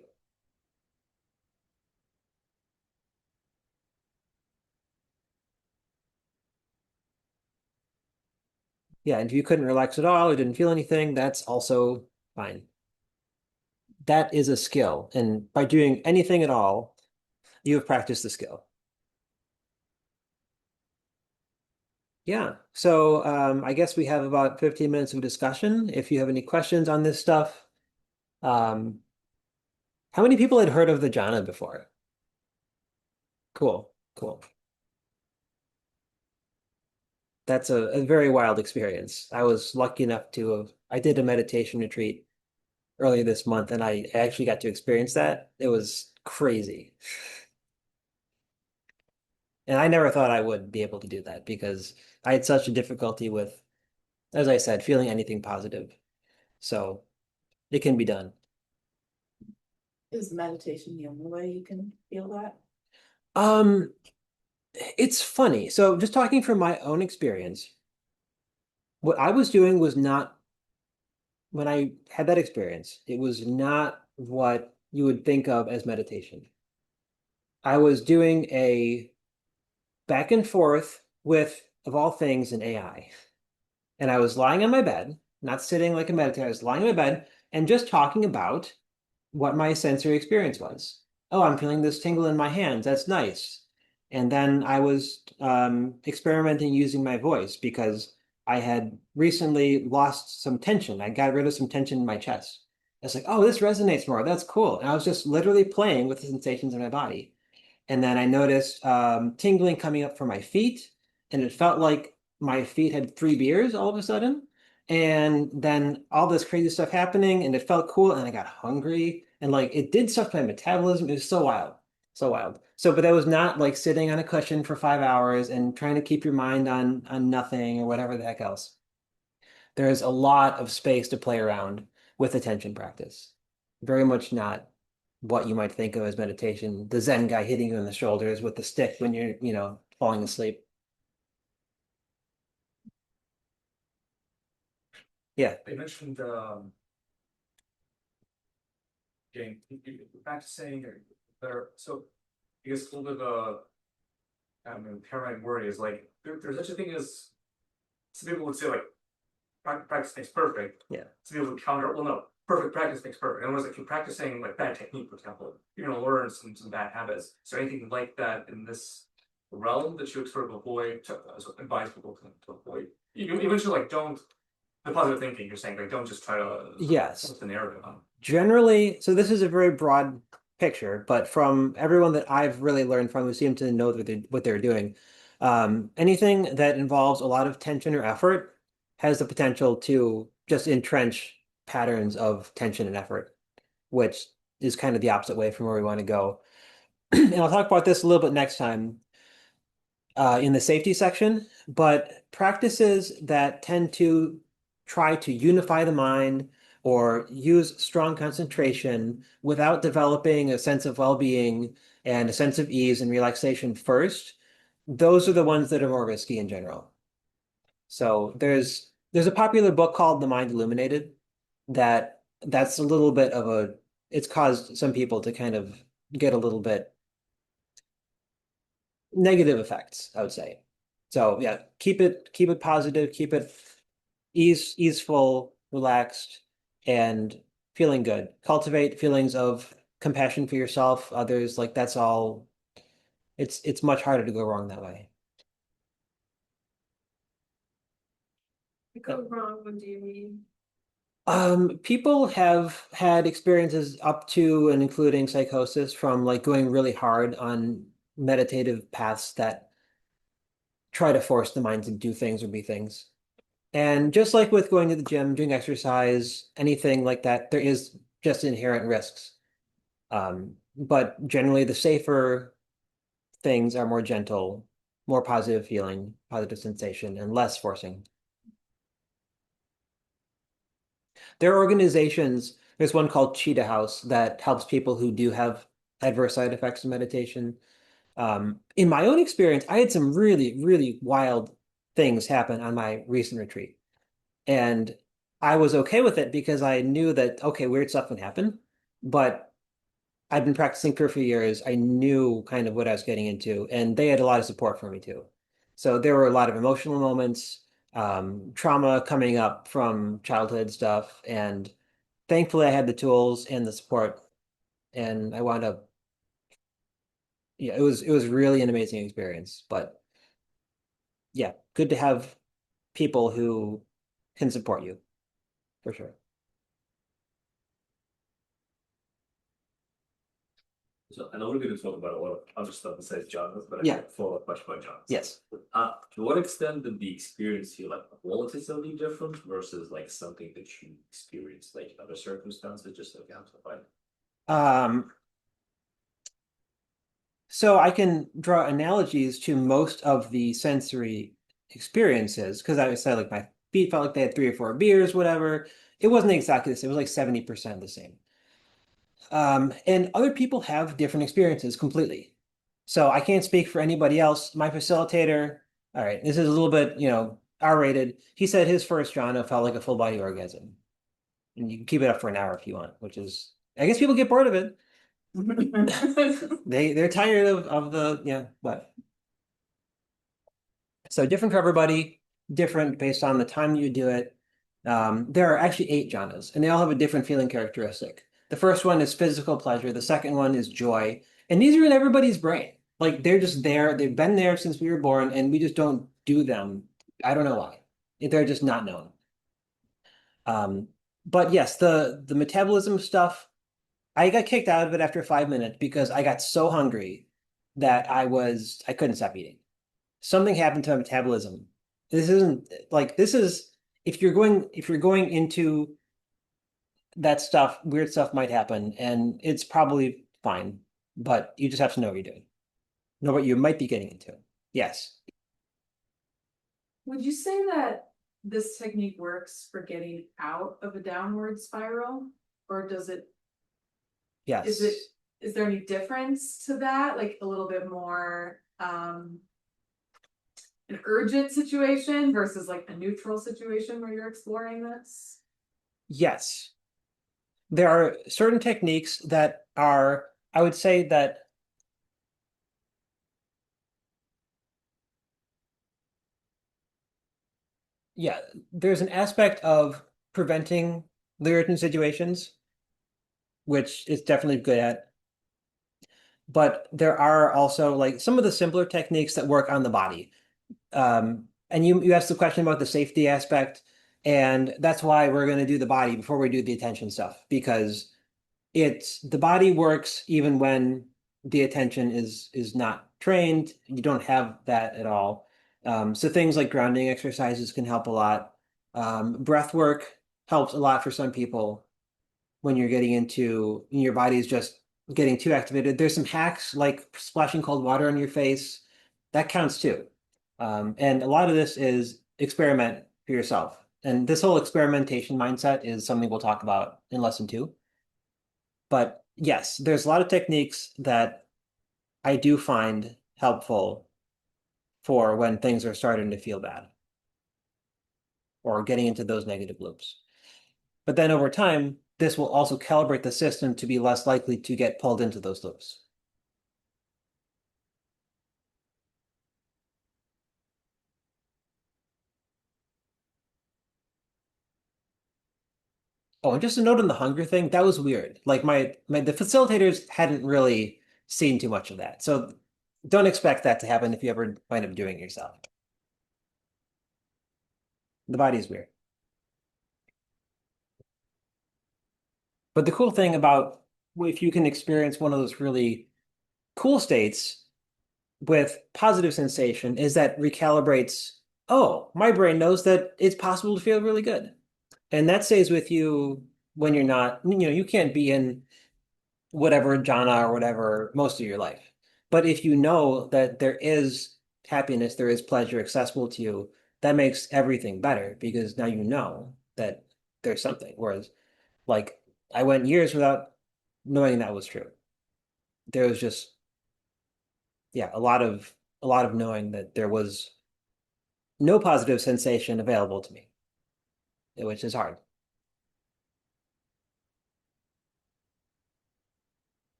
Yeah, and if you couldn't relax at all or didn't feel anything, that's also fine. that is a skill. And by doing anything at all, you have practiced the skill. Yeah. So I guess we have about 15 minutes of discussion. If you have any questions on this stuff, um, how many people had heard of the jhana before? Cool, cool. That's a very wild experience. I was lucky enough to have, I did a meditation retreat earlier this month and I actually got to experience that. It was crazy. And I never thought I would be able to do that because I had such a difficulty with, as I said, feeling anything positive. So it can be done. Is meditation the only way you can feel that? Um, it's funny. So just talking from my own experience, what I was doing was not, when I had that experience, it was not what you would think of as meditation. I was doing a back and forth with, of all things, an AI. And I was lying on my bed, not sitting like a meditator. I was lying on my bed and just talking about what my sensory experience was. Oh, I'm feeling this tingle in my hands. That's nice. And then I was experimenting using my voice because I had recently lost some tension. I got rid of some tension in my chest. I was like, oh, this resonates more. That's cool. And I was just literally playing with the sensations in my body. And then I noticed tingling coming up from my feet, and it felt like my feet had 3 beers all of a sudden. And then all this crazy stuff happening, and it felt cool, and I got hungry, and like it did stuff to my metabolism. It was so wild, so wild. So, but that was not like sitting on a cushion for 5 hours and trying to keep your mind on nothing or whatever the heck else. There's a lot of space to play around with attention practice. Very much not what you might think of as meditation. The Zen guy hitting you in the shoulders with the stick when you're, falling asleep. Yeah. They mentioned getting practicing or better. So I guess a little bit of a paradigm word is like there's such a thing as some people would say like practice makes perfect. Yeah. Some people would counter, well, no, perfect practice makes perfect. And it was like if you're practicing like bad technique, for example, you're gonna learn some bad habits. So anything like that in this realm that you would sort of avoid, advise people to avoid. You eventually like don't the positive thinking. You're saying like don't just try to Yes. flip the narrative on. Generally, so this is a very broad picture, but from everyone that I've really learned from who seem to know what they're doing, anything that involves a lot of tension or effort has the potential to just entrench patterns of tension and effort, which is kind of the opposite way from where we want to go. And I'll talk about this a little bit next time in the safety section, but practices that tend to try to unify the mind or use strong concentration without developing a sense of well-being and a sense of ease and relaxation first, those are the ones that are more risky in general. So there's a popular book called The Mind Illuminated that's a little bit of it's caused some people to kind of get a little bit negative effects, I would say. So yeah, keep it positive, keep it easeful, relaxed, and feeling good. Cultivate feelings of compassion for yourself, others, like that's all. It's much harder to go wrong that way. Go wrong, what do you mean? People have had experiences up to and including psychosis from like going really hard on meditative paths that try to force the mind to do things or be things. And just like with going to the gym, doing exercise, anything like that, there is just inherent risks. But generally, the safer things are more gentle, more positive feeling, positive sensation, and less forcing. There are organizations, there's one called Cheetah House that helps people who do have adverse side effects of meditation. In my own experience, I had some really, really wild things happen on my recent retreat. And I was okay with it because I knew that, okay, weird stuff would happen, but I've been practicing for a few years. I knew kind of what I was getting into, and they had a lot of support for me too. So there were a lot of emotional moments, trauma coming up from childhood stuff, and thankfully I had the tools and the support, and I wound up. Yeah, it was really an amazing experience. But yeah, good to have people who can support you for sure. So I know we're gonna talk about a lot of other stuff besides genres, but I Yeah. have a follow-up question about genres. Yes. To what extent did the experience feel like qualitatively different versus like something that you experienced like in other circumstances, just like amplified? Um, so I can draw analogies to most of the sensory experiences because I said like my feet felt like they had 3 or 4 beers, whatever. It wasn't exactly the same. It was like 70% the same. And other people have different experiences completely. So I can't speak for anybody else. My facilitator, all right, this is a little bit, R-rated. He said his first jhana felt like a full body orgasm. And you can keep it up for an hour if you want, which is, I guess people get bored of it. They're tired of the, yeah, what? So different for everybody, different based on the time you do it. There are actually 8 jhanas, and they all have a different feeling characteristic. The first one is physical pleasure. The second one is joy. And these are in everybody's brain. Like they're just there. They've been there since we were born, and we just don't do them. I don't know why. They're just not known. Um, but yes, the metabolism stuff, I got kicked out of it after 5 minutes because I got so hungry that I couldn't stop eating. Something happened to my metabolism. This isn't like this is if you're going into that stuff, weird stuff might happen, and it's probably fine, but you just have to know what you're doing. Know what you might be getting into. Yes. Would you say that this technique works for getting out of a downward spiral? Or does it, Yes. is there any difference to that? Like a little bit more an urgent situation versus like a neutral situation where you're exploring this? Yes. There are certain techniques that are, I would say that, yeah, there's an aspect of preventing the urgent situations, which is definitely good at. But there are also like some of the simpler techniques that work on the body. And you asked the question about the safety aspect, and that's why we're going to do the body before we do the attention stuff, because the body works even when the attention is not trained. You don't have that at all. So things like grounding exercises can help a lot. Breath work helps a lot for some people when you're getting into your body's just getting too activated. There's some hacks like splashing cold water on your face. That counts too. And a lot of this is experiment for yourself. And this whole experimentation mindset is something we'll talk about in lesson 2. But yes, there's a lot of techniques that I do find helpful for when things are starting to feel bad or getting into those negative loops. But then over time, this will also calibrate the system to be less likely to get pulled into those loops. Oh, and just a note on the hunger thing, that was weird. Like the facilitators hadn't really seen too much of that. So don't expect that to happen if you ever wind up doing it yourself. The body is weird. But the cool thing about if you can experience one of those really cool states with positive sensation is that recalibrates, oh, my brain knows that it's possible to feel really good. And that stays with you when you're not, you can't be in whatever jhana or whatever most of your life. But if you know that there is happiness, there is pleasure accessible to you, that makes everything better because now you know that there's something. Whereas, like, I went years without knowing that was true. There was just, yeah, a lot of knowing that there was no positive sensation available to me, which is hard.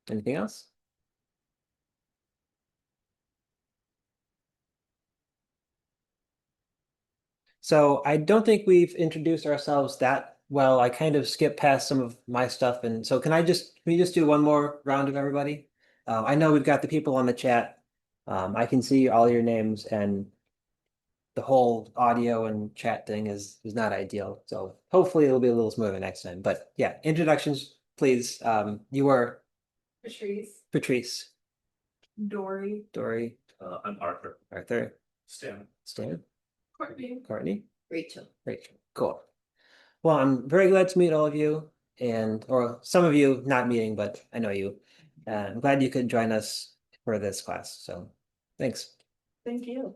Anything else? So I don't think we've introduced ourselves that well. I kind of skipped past some of my stuff, and so can we just do one more round of everybody? I know we've got the people on the chat. I can see all your names, and the whole audio and chat thing is not ideal. So hopefully it'll be a little smoother next time. But yeah, introductions, please. You are Patrice, Patrice, Dory, Dory, I'm Arthur. Arthur, Stan. Stan, Courtney. Courtney, Rachel. Rachel. Cool. Well, I'm very glad to meet all of you, and or some of you not meeting, but I know you. I'm glad you could join us for this class. So thanks. Thank you.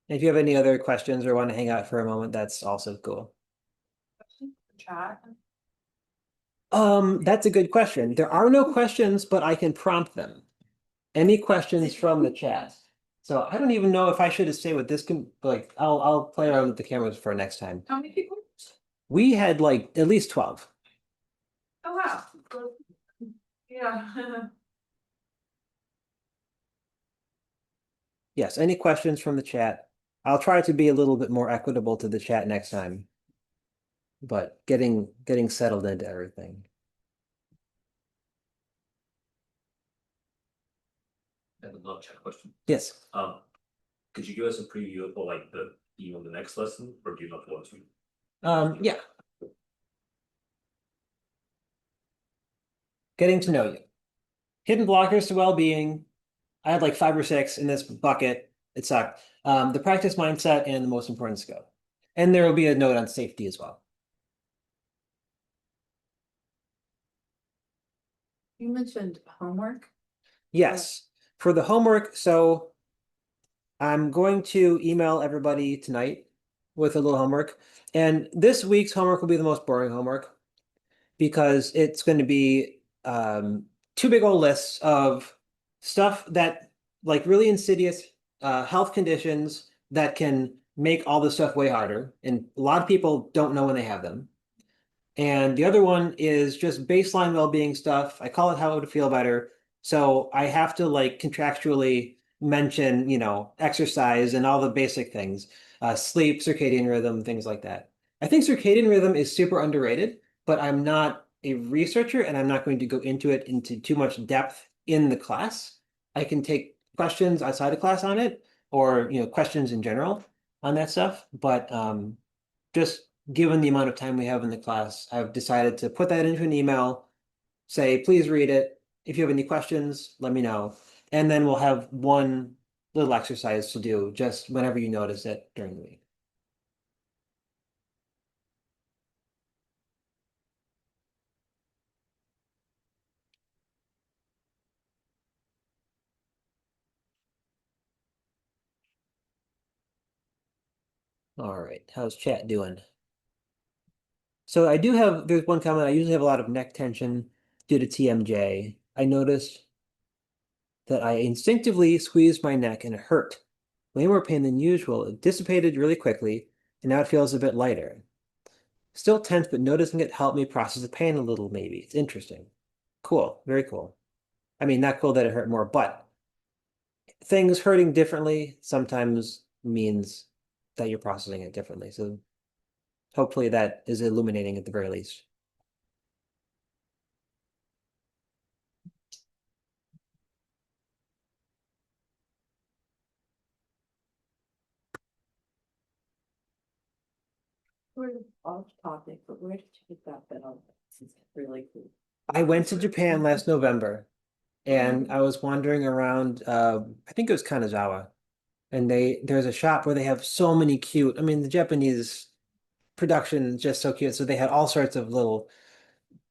If you have any other questions or want to hang out for a moment, that's also cool. Chat. That's a good question. There are no questions, but I can prompt them. Any questions from the chat? So I don't even know if I should say what this can like. I'll play around with the cameras for next time. How many people? We had like at least 12. Oh, wow. Yeah. Yes, any questions from the chat? I'll try to be a little bit more equitable to the chat next time. But getting settled into everything. And another chat question. Yes. Could you give us a preview of like the theme of the next lesson, or do you not want to? Yeah. Getting to know you. Hidden blockers to well-being. I had like 5 or 6 in this bucket. It sucked. The practice mindset and the most important skill. And there will be a note on safety as well. You mentioned homework. Yes. For the homework, so I'm going to email everybody tonight with a little homework. And this week's homework will be the most boring homework because it's going to be 2 big old lists of stuff that like really insidious health conditions that can make all this stuff way harder. And a lot of people don't know when they have them. And the other one is just baseline well-being stuff. I call it how to feel better. So I have to like contractually mention, exercise and all the basic things, sleep, circadian rhythm, things like that. I think circadian rhythm is super underrated, but I'm not a researcher and I'm not going to go into it into too much depth in the class. I can take questions outside of class on it or, questions in general on that stuff. But just given the amount of time we have in the class, I've decided to put that into an email, say, please read it. If you have any questions, let me know. And then we'll have one little exercise to do just whenever you notice it during the week. All right, how's chat doing? So there's one comment. I usually have a lot of neck tension due to TMJ. I noticed that I instinctively squeezed my neck and it hurt. Way more pain than usual. It dissipated really quickly, and now it feels a bit lighter. Still tense, but noticing it helped me process the pain a little, maybe. It's interesting. Cool. Very cool. I mean, not cool that it hurt more, but things hurting differently sometimes means that you're processing it differently. So hopefully that is illuminating at the very least. We're off topic, but where did you get that bell? This is really cool. I went to Japan last November and I was wandering around, I think it was Kanazawa, and there's a shop where they have so many cute, I mean, the Japanese production is just so cute. So they had all sorts of little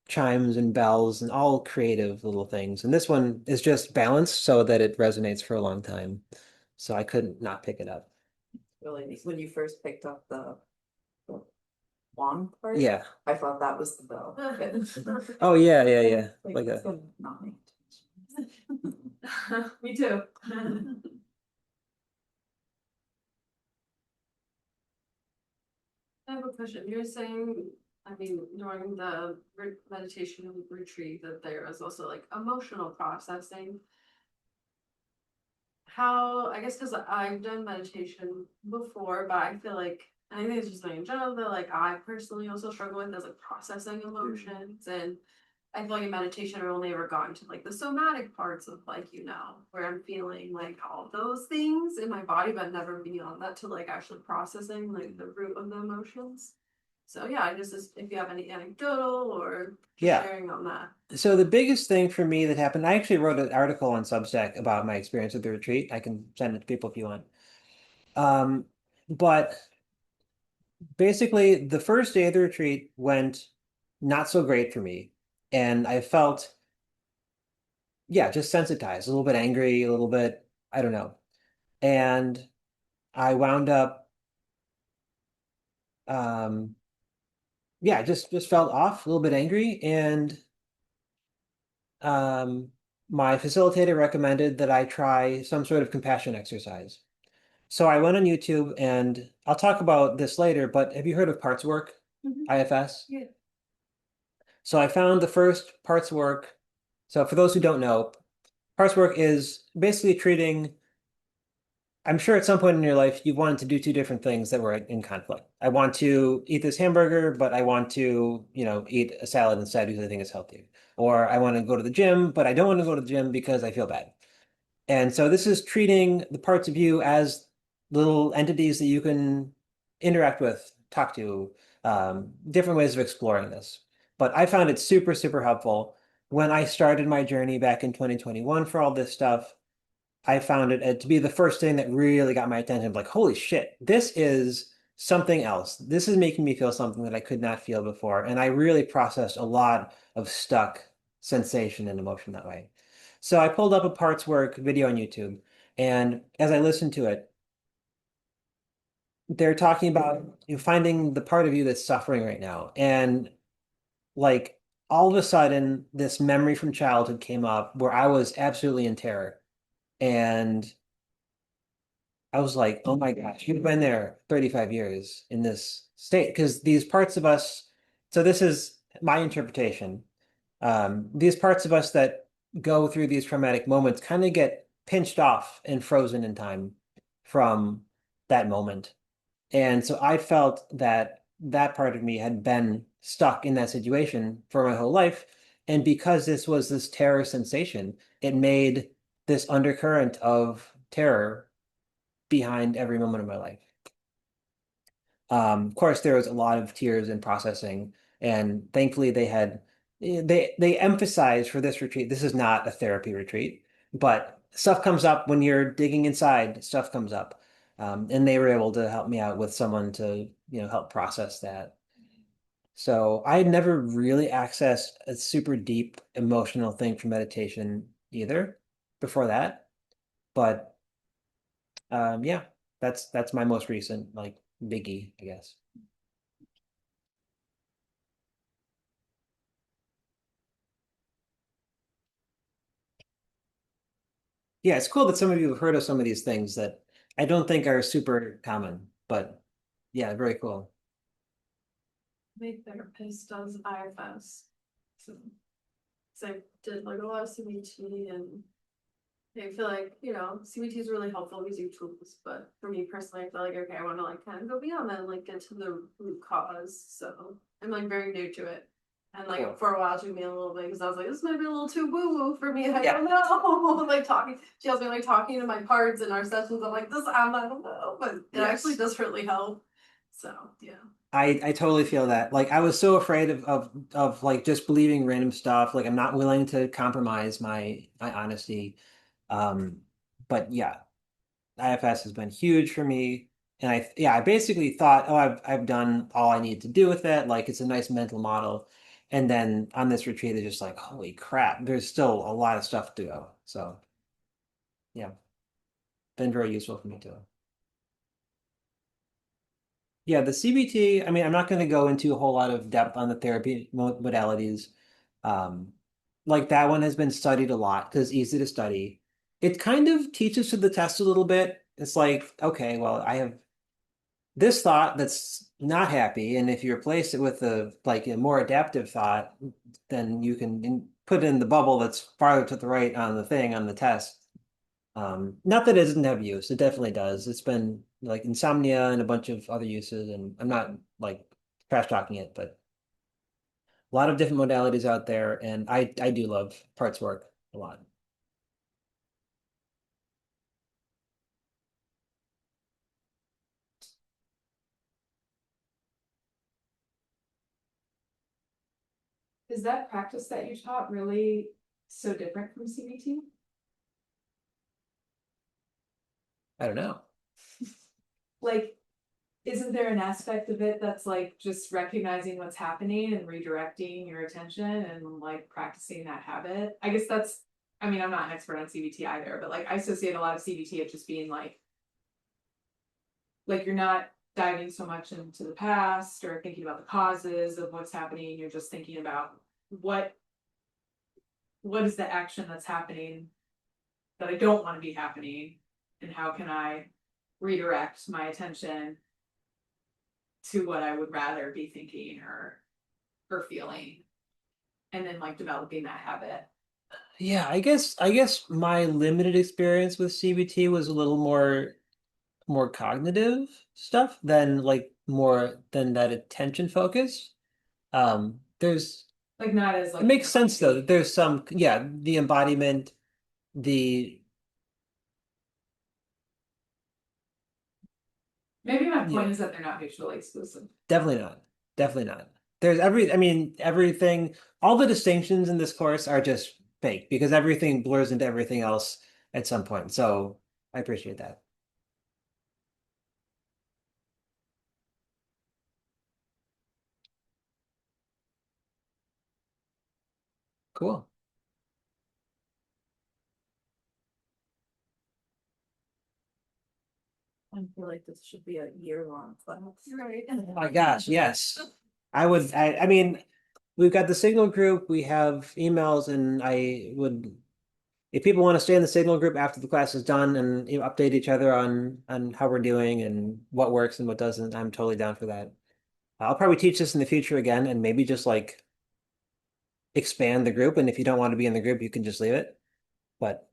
chimes and bells and all creative little things. And this one is just balanced so that it resonates for a long time. So I couldn't not pick it up. Really neat. When you first picked up the long part, Yeah. I thought that was the bell. Oh yeah, yeah, yeah. Like it's a gonna not make Me too. I have a question. You're saying, I mean, during the meditation retreat, that there is also like emotional processing. how, I guess because I've done meditation before, but I feel like I think it's just like in general that like I personally also struggle with is like processing emotions, and I feel like in meditation I've only ever gotten to like the somatic parts of like, where I'm feeling like all those things in my body, but never beyond that to like actually processing like the root of the emotions. So yeah, I just if you have any anecdotal or just Yeah. sharing on that. So the biggest thing for me that happened, I actually wrote an article on Substack about my experience at the retreat. I can send it to people if you want. Um, but basically, the first day of the retreat went not so great for me. And I felt, yeah, just sensitized, a little bit angry, a little bit, I don't know. And I wound up, um, yeah, just felt off, a little bit angry. And um, my facilitator recommended that I try some sort of compassion exercise. So I went on YouTube and I'll talk about this later, but have you heard of parts work, Mhm. IFS? Yeah. So I found the first parts work. So for those who don't know, parts work is basically treating, I'm sure at some point in your life you wanted to do two different things that were in conflict. I want to eat this hamburger, but I want to, eat a salad instead because I think it's healthier. Or I want to go to the gym, but I don't want to go to the gym because I feel bad. And so this is treating the parts of you as little entities that you can interact with, talk to, different ways of exploring this. But I found it super, super helpful. When I started my journey back in 2021 for all this stuff, I found it to be the first thing that really got my attention. Like, holy shit, this is something else. This is making me feel something that I could not feel before. And I really processed a lot of stuck sensation and emotion that way. So I pulled up a parts work video on YouTube. And as I listened to it, they're talking about finding the part of you that's suffering right now. And like all of a sudden, this memory from childhood came up where I was absolutely in terror. And I was like, oh my gosh, you've been there 35 years in this state. Because these parts of us, so this is my interpretation. These parts of us that go through these traumatic moments kind of get pinched off and frozen in time from that moment. And so I felt that that part of me had been stuck in that situation for my whole life. And because this was this terror sensation, it made this undercurrent of terror behind every moment of my life. Of course, there was a lot of tears and processing, and thankfully they emphasized for this retreat, this is not a therapy retreat, but stuff comes up when you're digging inside, stuff comes up. And they were able to help me out with someone to, help process that. So I had never really accessed a super deep emotional thing for meditation either before that. But yeah, that's my most recent like biggie, I guess. Yeah, it's cool that some of you have heard of some of these things that I don't think are super common, but yeah, very cool. My therapist does IFS. So, I did like a lot of CBT, and I feel like, CBT is really helpful because you tools, but for me personally, I feel like, okay, I want to like kind of go beyond that and like get to the root cause. So I'm like very new to it. And like Cool. for a while it took me a little bit because I was like, this might be a little too woo-woo for me. I Yeah. don't know. Like talking, she has me like talking to my parts in our sessions. I'm like, I don't know, but it Yes. actually does really help. So yeah. I totally feel that. Like I was so afraid of like just believing random stuff. Like I'm not willing to compromise my honesty. Um, but yeah, IFS has been huge for me. And I basically thought, oh, I've done all I need to do with it. Like it's a nice mental model. And then on this retreat, it's just like, holy crap, there's still a lot of stuff to go. So yeah, been very useful for me too. Yeah, the CBT, I mean, I'm not going to go into a whole lot of depth on the therapy modalities. Um, like that one has been studied a lot because it's easy to study. It kind of teaches to the test a little bit. It's like, okay, well, I have this thought that's not happy, and if you replace it with a more adaptive thought, then you can put in the bubble that's farther to the right on the thing on the test. Not that it doesn't have use, it definitely does. It's been like insomnia and a bunch of other uses, and I'm not like trash talking it, but a lot of different modalities out there, and I do love parts work a lot. Is that practice that you taught really so different from CBT? I don't know. Like, isn't there an aspect of it that's like just recognizing what's happening and redirecting your attention and like practicing that habit? I guess that's, I mean, I'm not an expert on CBT either, but like I associate a lot of CBT of just being like you're not diving so much into the past or thinking about the causes of what's happening. You're just thinking about what is the action that's happening that I don't want to be happening, and how can I redirect my attention to what I would rather be thinking or feeling, and then like developing that habit. Yeah, I guess my limited experience with CBT was a little more cognitive stuff than like more than that attention focus. There's Like not as it like makes sense though that there's some, yeah, the embodiment, the maybe my yeah, point is that they're not mutually exclusive. definitely not. Definitely not. There's I mean, everything, all the distinctions in this course are just fake because everything blurs into everything else at some point. So I appreciate that. Cool. I feel like this should be a year-long class. Right. Oh my gosh, yes. I mean, we've got the Signal group, we have emails, and I would, if people want to stay in the Signal group after the class is done and update each other on how we're doing and what works and what doesn't, I'm totally down for that. I'll probably teach this in the future again and maybe just like expand the group. And if you don't want to be in the group, you can just leave it. But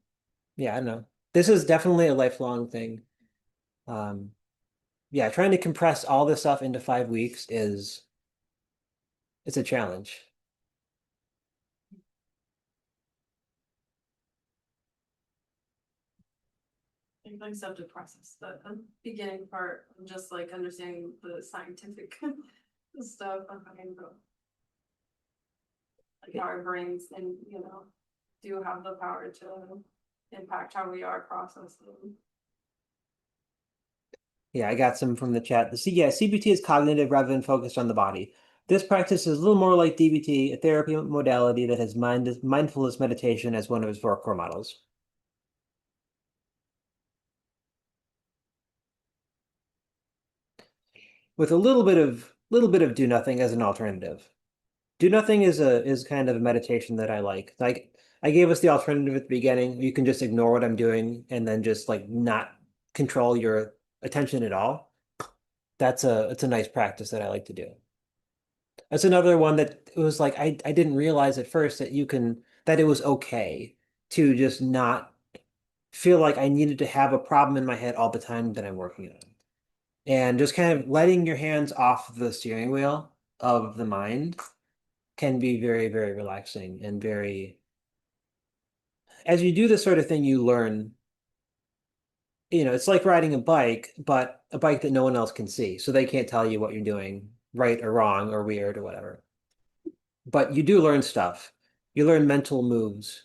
yeah, I don't know. This is definitely a lifelong thing. Um, yeah, trying to compress all this stuff into 5 weeks is it's a challenge. I think I just have to process the beginning part, and just like understanding the scientific stuff behind the like our brains and do have the power to impact how we are processing. Yeah, I got some from the chat. Yeah, CBT is cognitive rather than focused on the body. This practice is a little more like DBT, a therapy modality that has mindfulness meditation as one of its four core models. With a little bit of do nothing as an alternative. Do nothing is kind of a meditation that I like. Like I gave us the alternative at the beginning. You can just ignore what I'm doing and then just like not control your attention at all. It's a nice practice that I like to do. That's another one that it was like I didn't realize at first that that it was okay to just not feel like I needed to have a problem in my head all the time that I'm working on. And just kind of letting your hands off the steering wheel of the mind can be very, very relaxing and very, as you do this sort of thing, you learn, it's like riding a bike, but a bike that no one else can see. So they can't tell you what you're doing right or wrong or weird or whatever. But you do learn stuff. You learn mental moves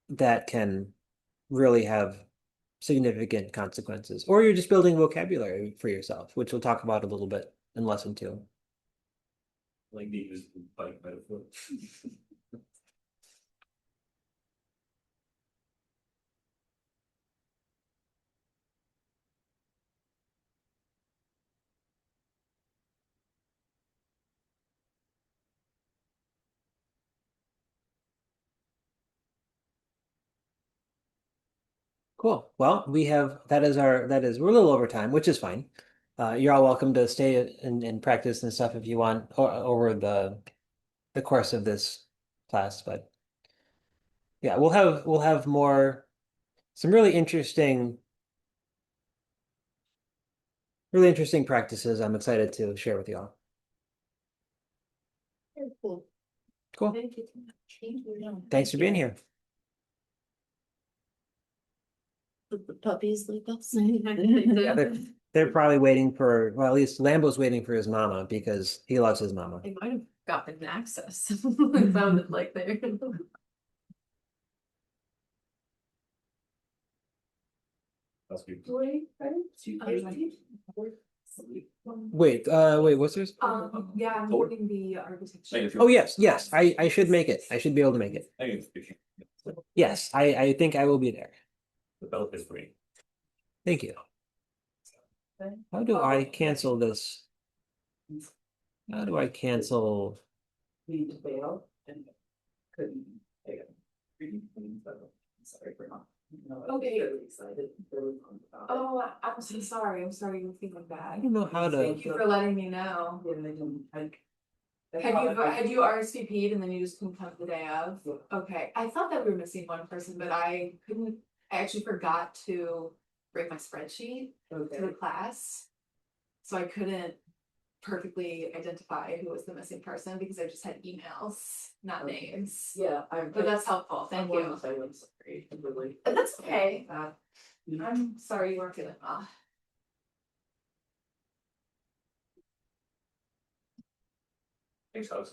that can really have significant consequences. Or you're just building vocabulary for yourself, which we'll talk about a little bit in lesson 2. Like the invisible bike metaphor. Cool. Well, we're a little over time, which is fine. You're all welcome to stay and practice and stuff if you want over the course of this class. But yeah, we'll have more some really interesting practices I'm excited to share with you all. Very cool. Cool. Thank you so much. Thanks for being here. Did the puppies leave us? Yeah, they're probably waiting for, well, at least Lambo's waiting for his mama because he loves his mama. They might have gotten access. It sounded like they. That's good. Wait, what's this? Yeah, I'm holding the architecture. Oh, yes, I should make it. I should be able to make it. Yes, I think I will be there. The belt is free. Thank you. How do I cancel this? How do I cancel? Need to bail and couldn't take it. Sorry for not. Okay. Really excited. Really pumped about it. Oh, I'm so sorry. I'm sorry you're feeling I bad. don't know how to. Thank you for letting me know. Yeah, they didn't, like. Had you RSVP'd and then you just couldn't come the day of? Okay, I thought that we were missing one person, but I actually forgot to bring my spreadsheet to the Okay. class. So I couldn't perfectly identify who was the missing person because I just had emails, not Okay. names. Yeah, But that's helpful, thank you. I'm sorry, really. And that's okay. You know, I'm sorry you weren't feeling well. Thanks, Alex.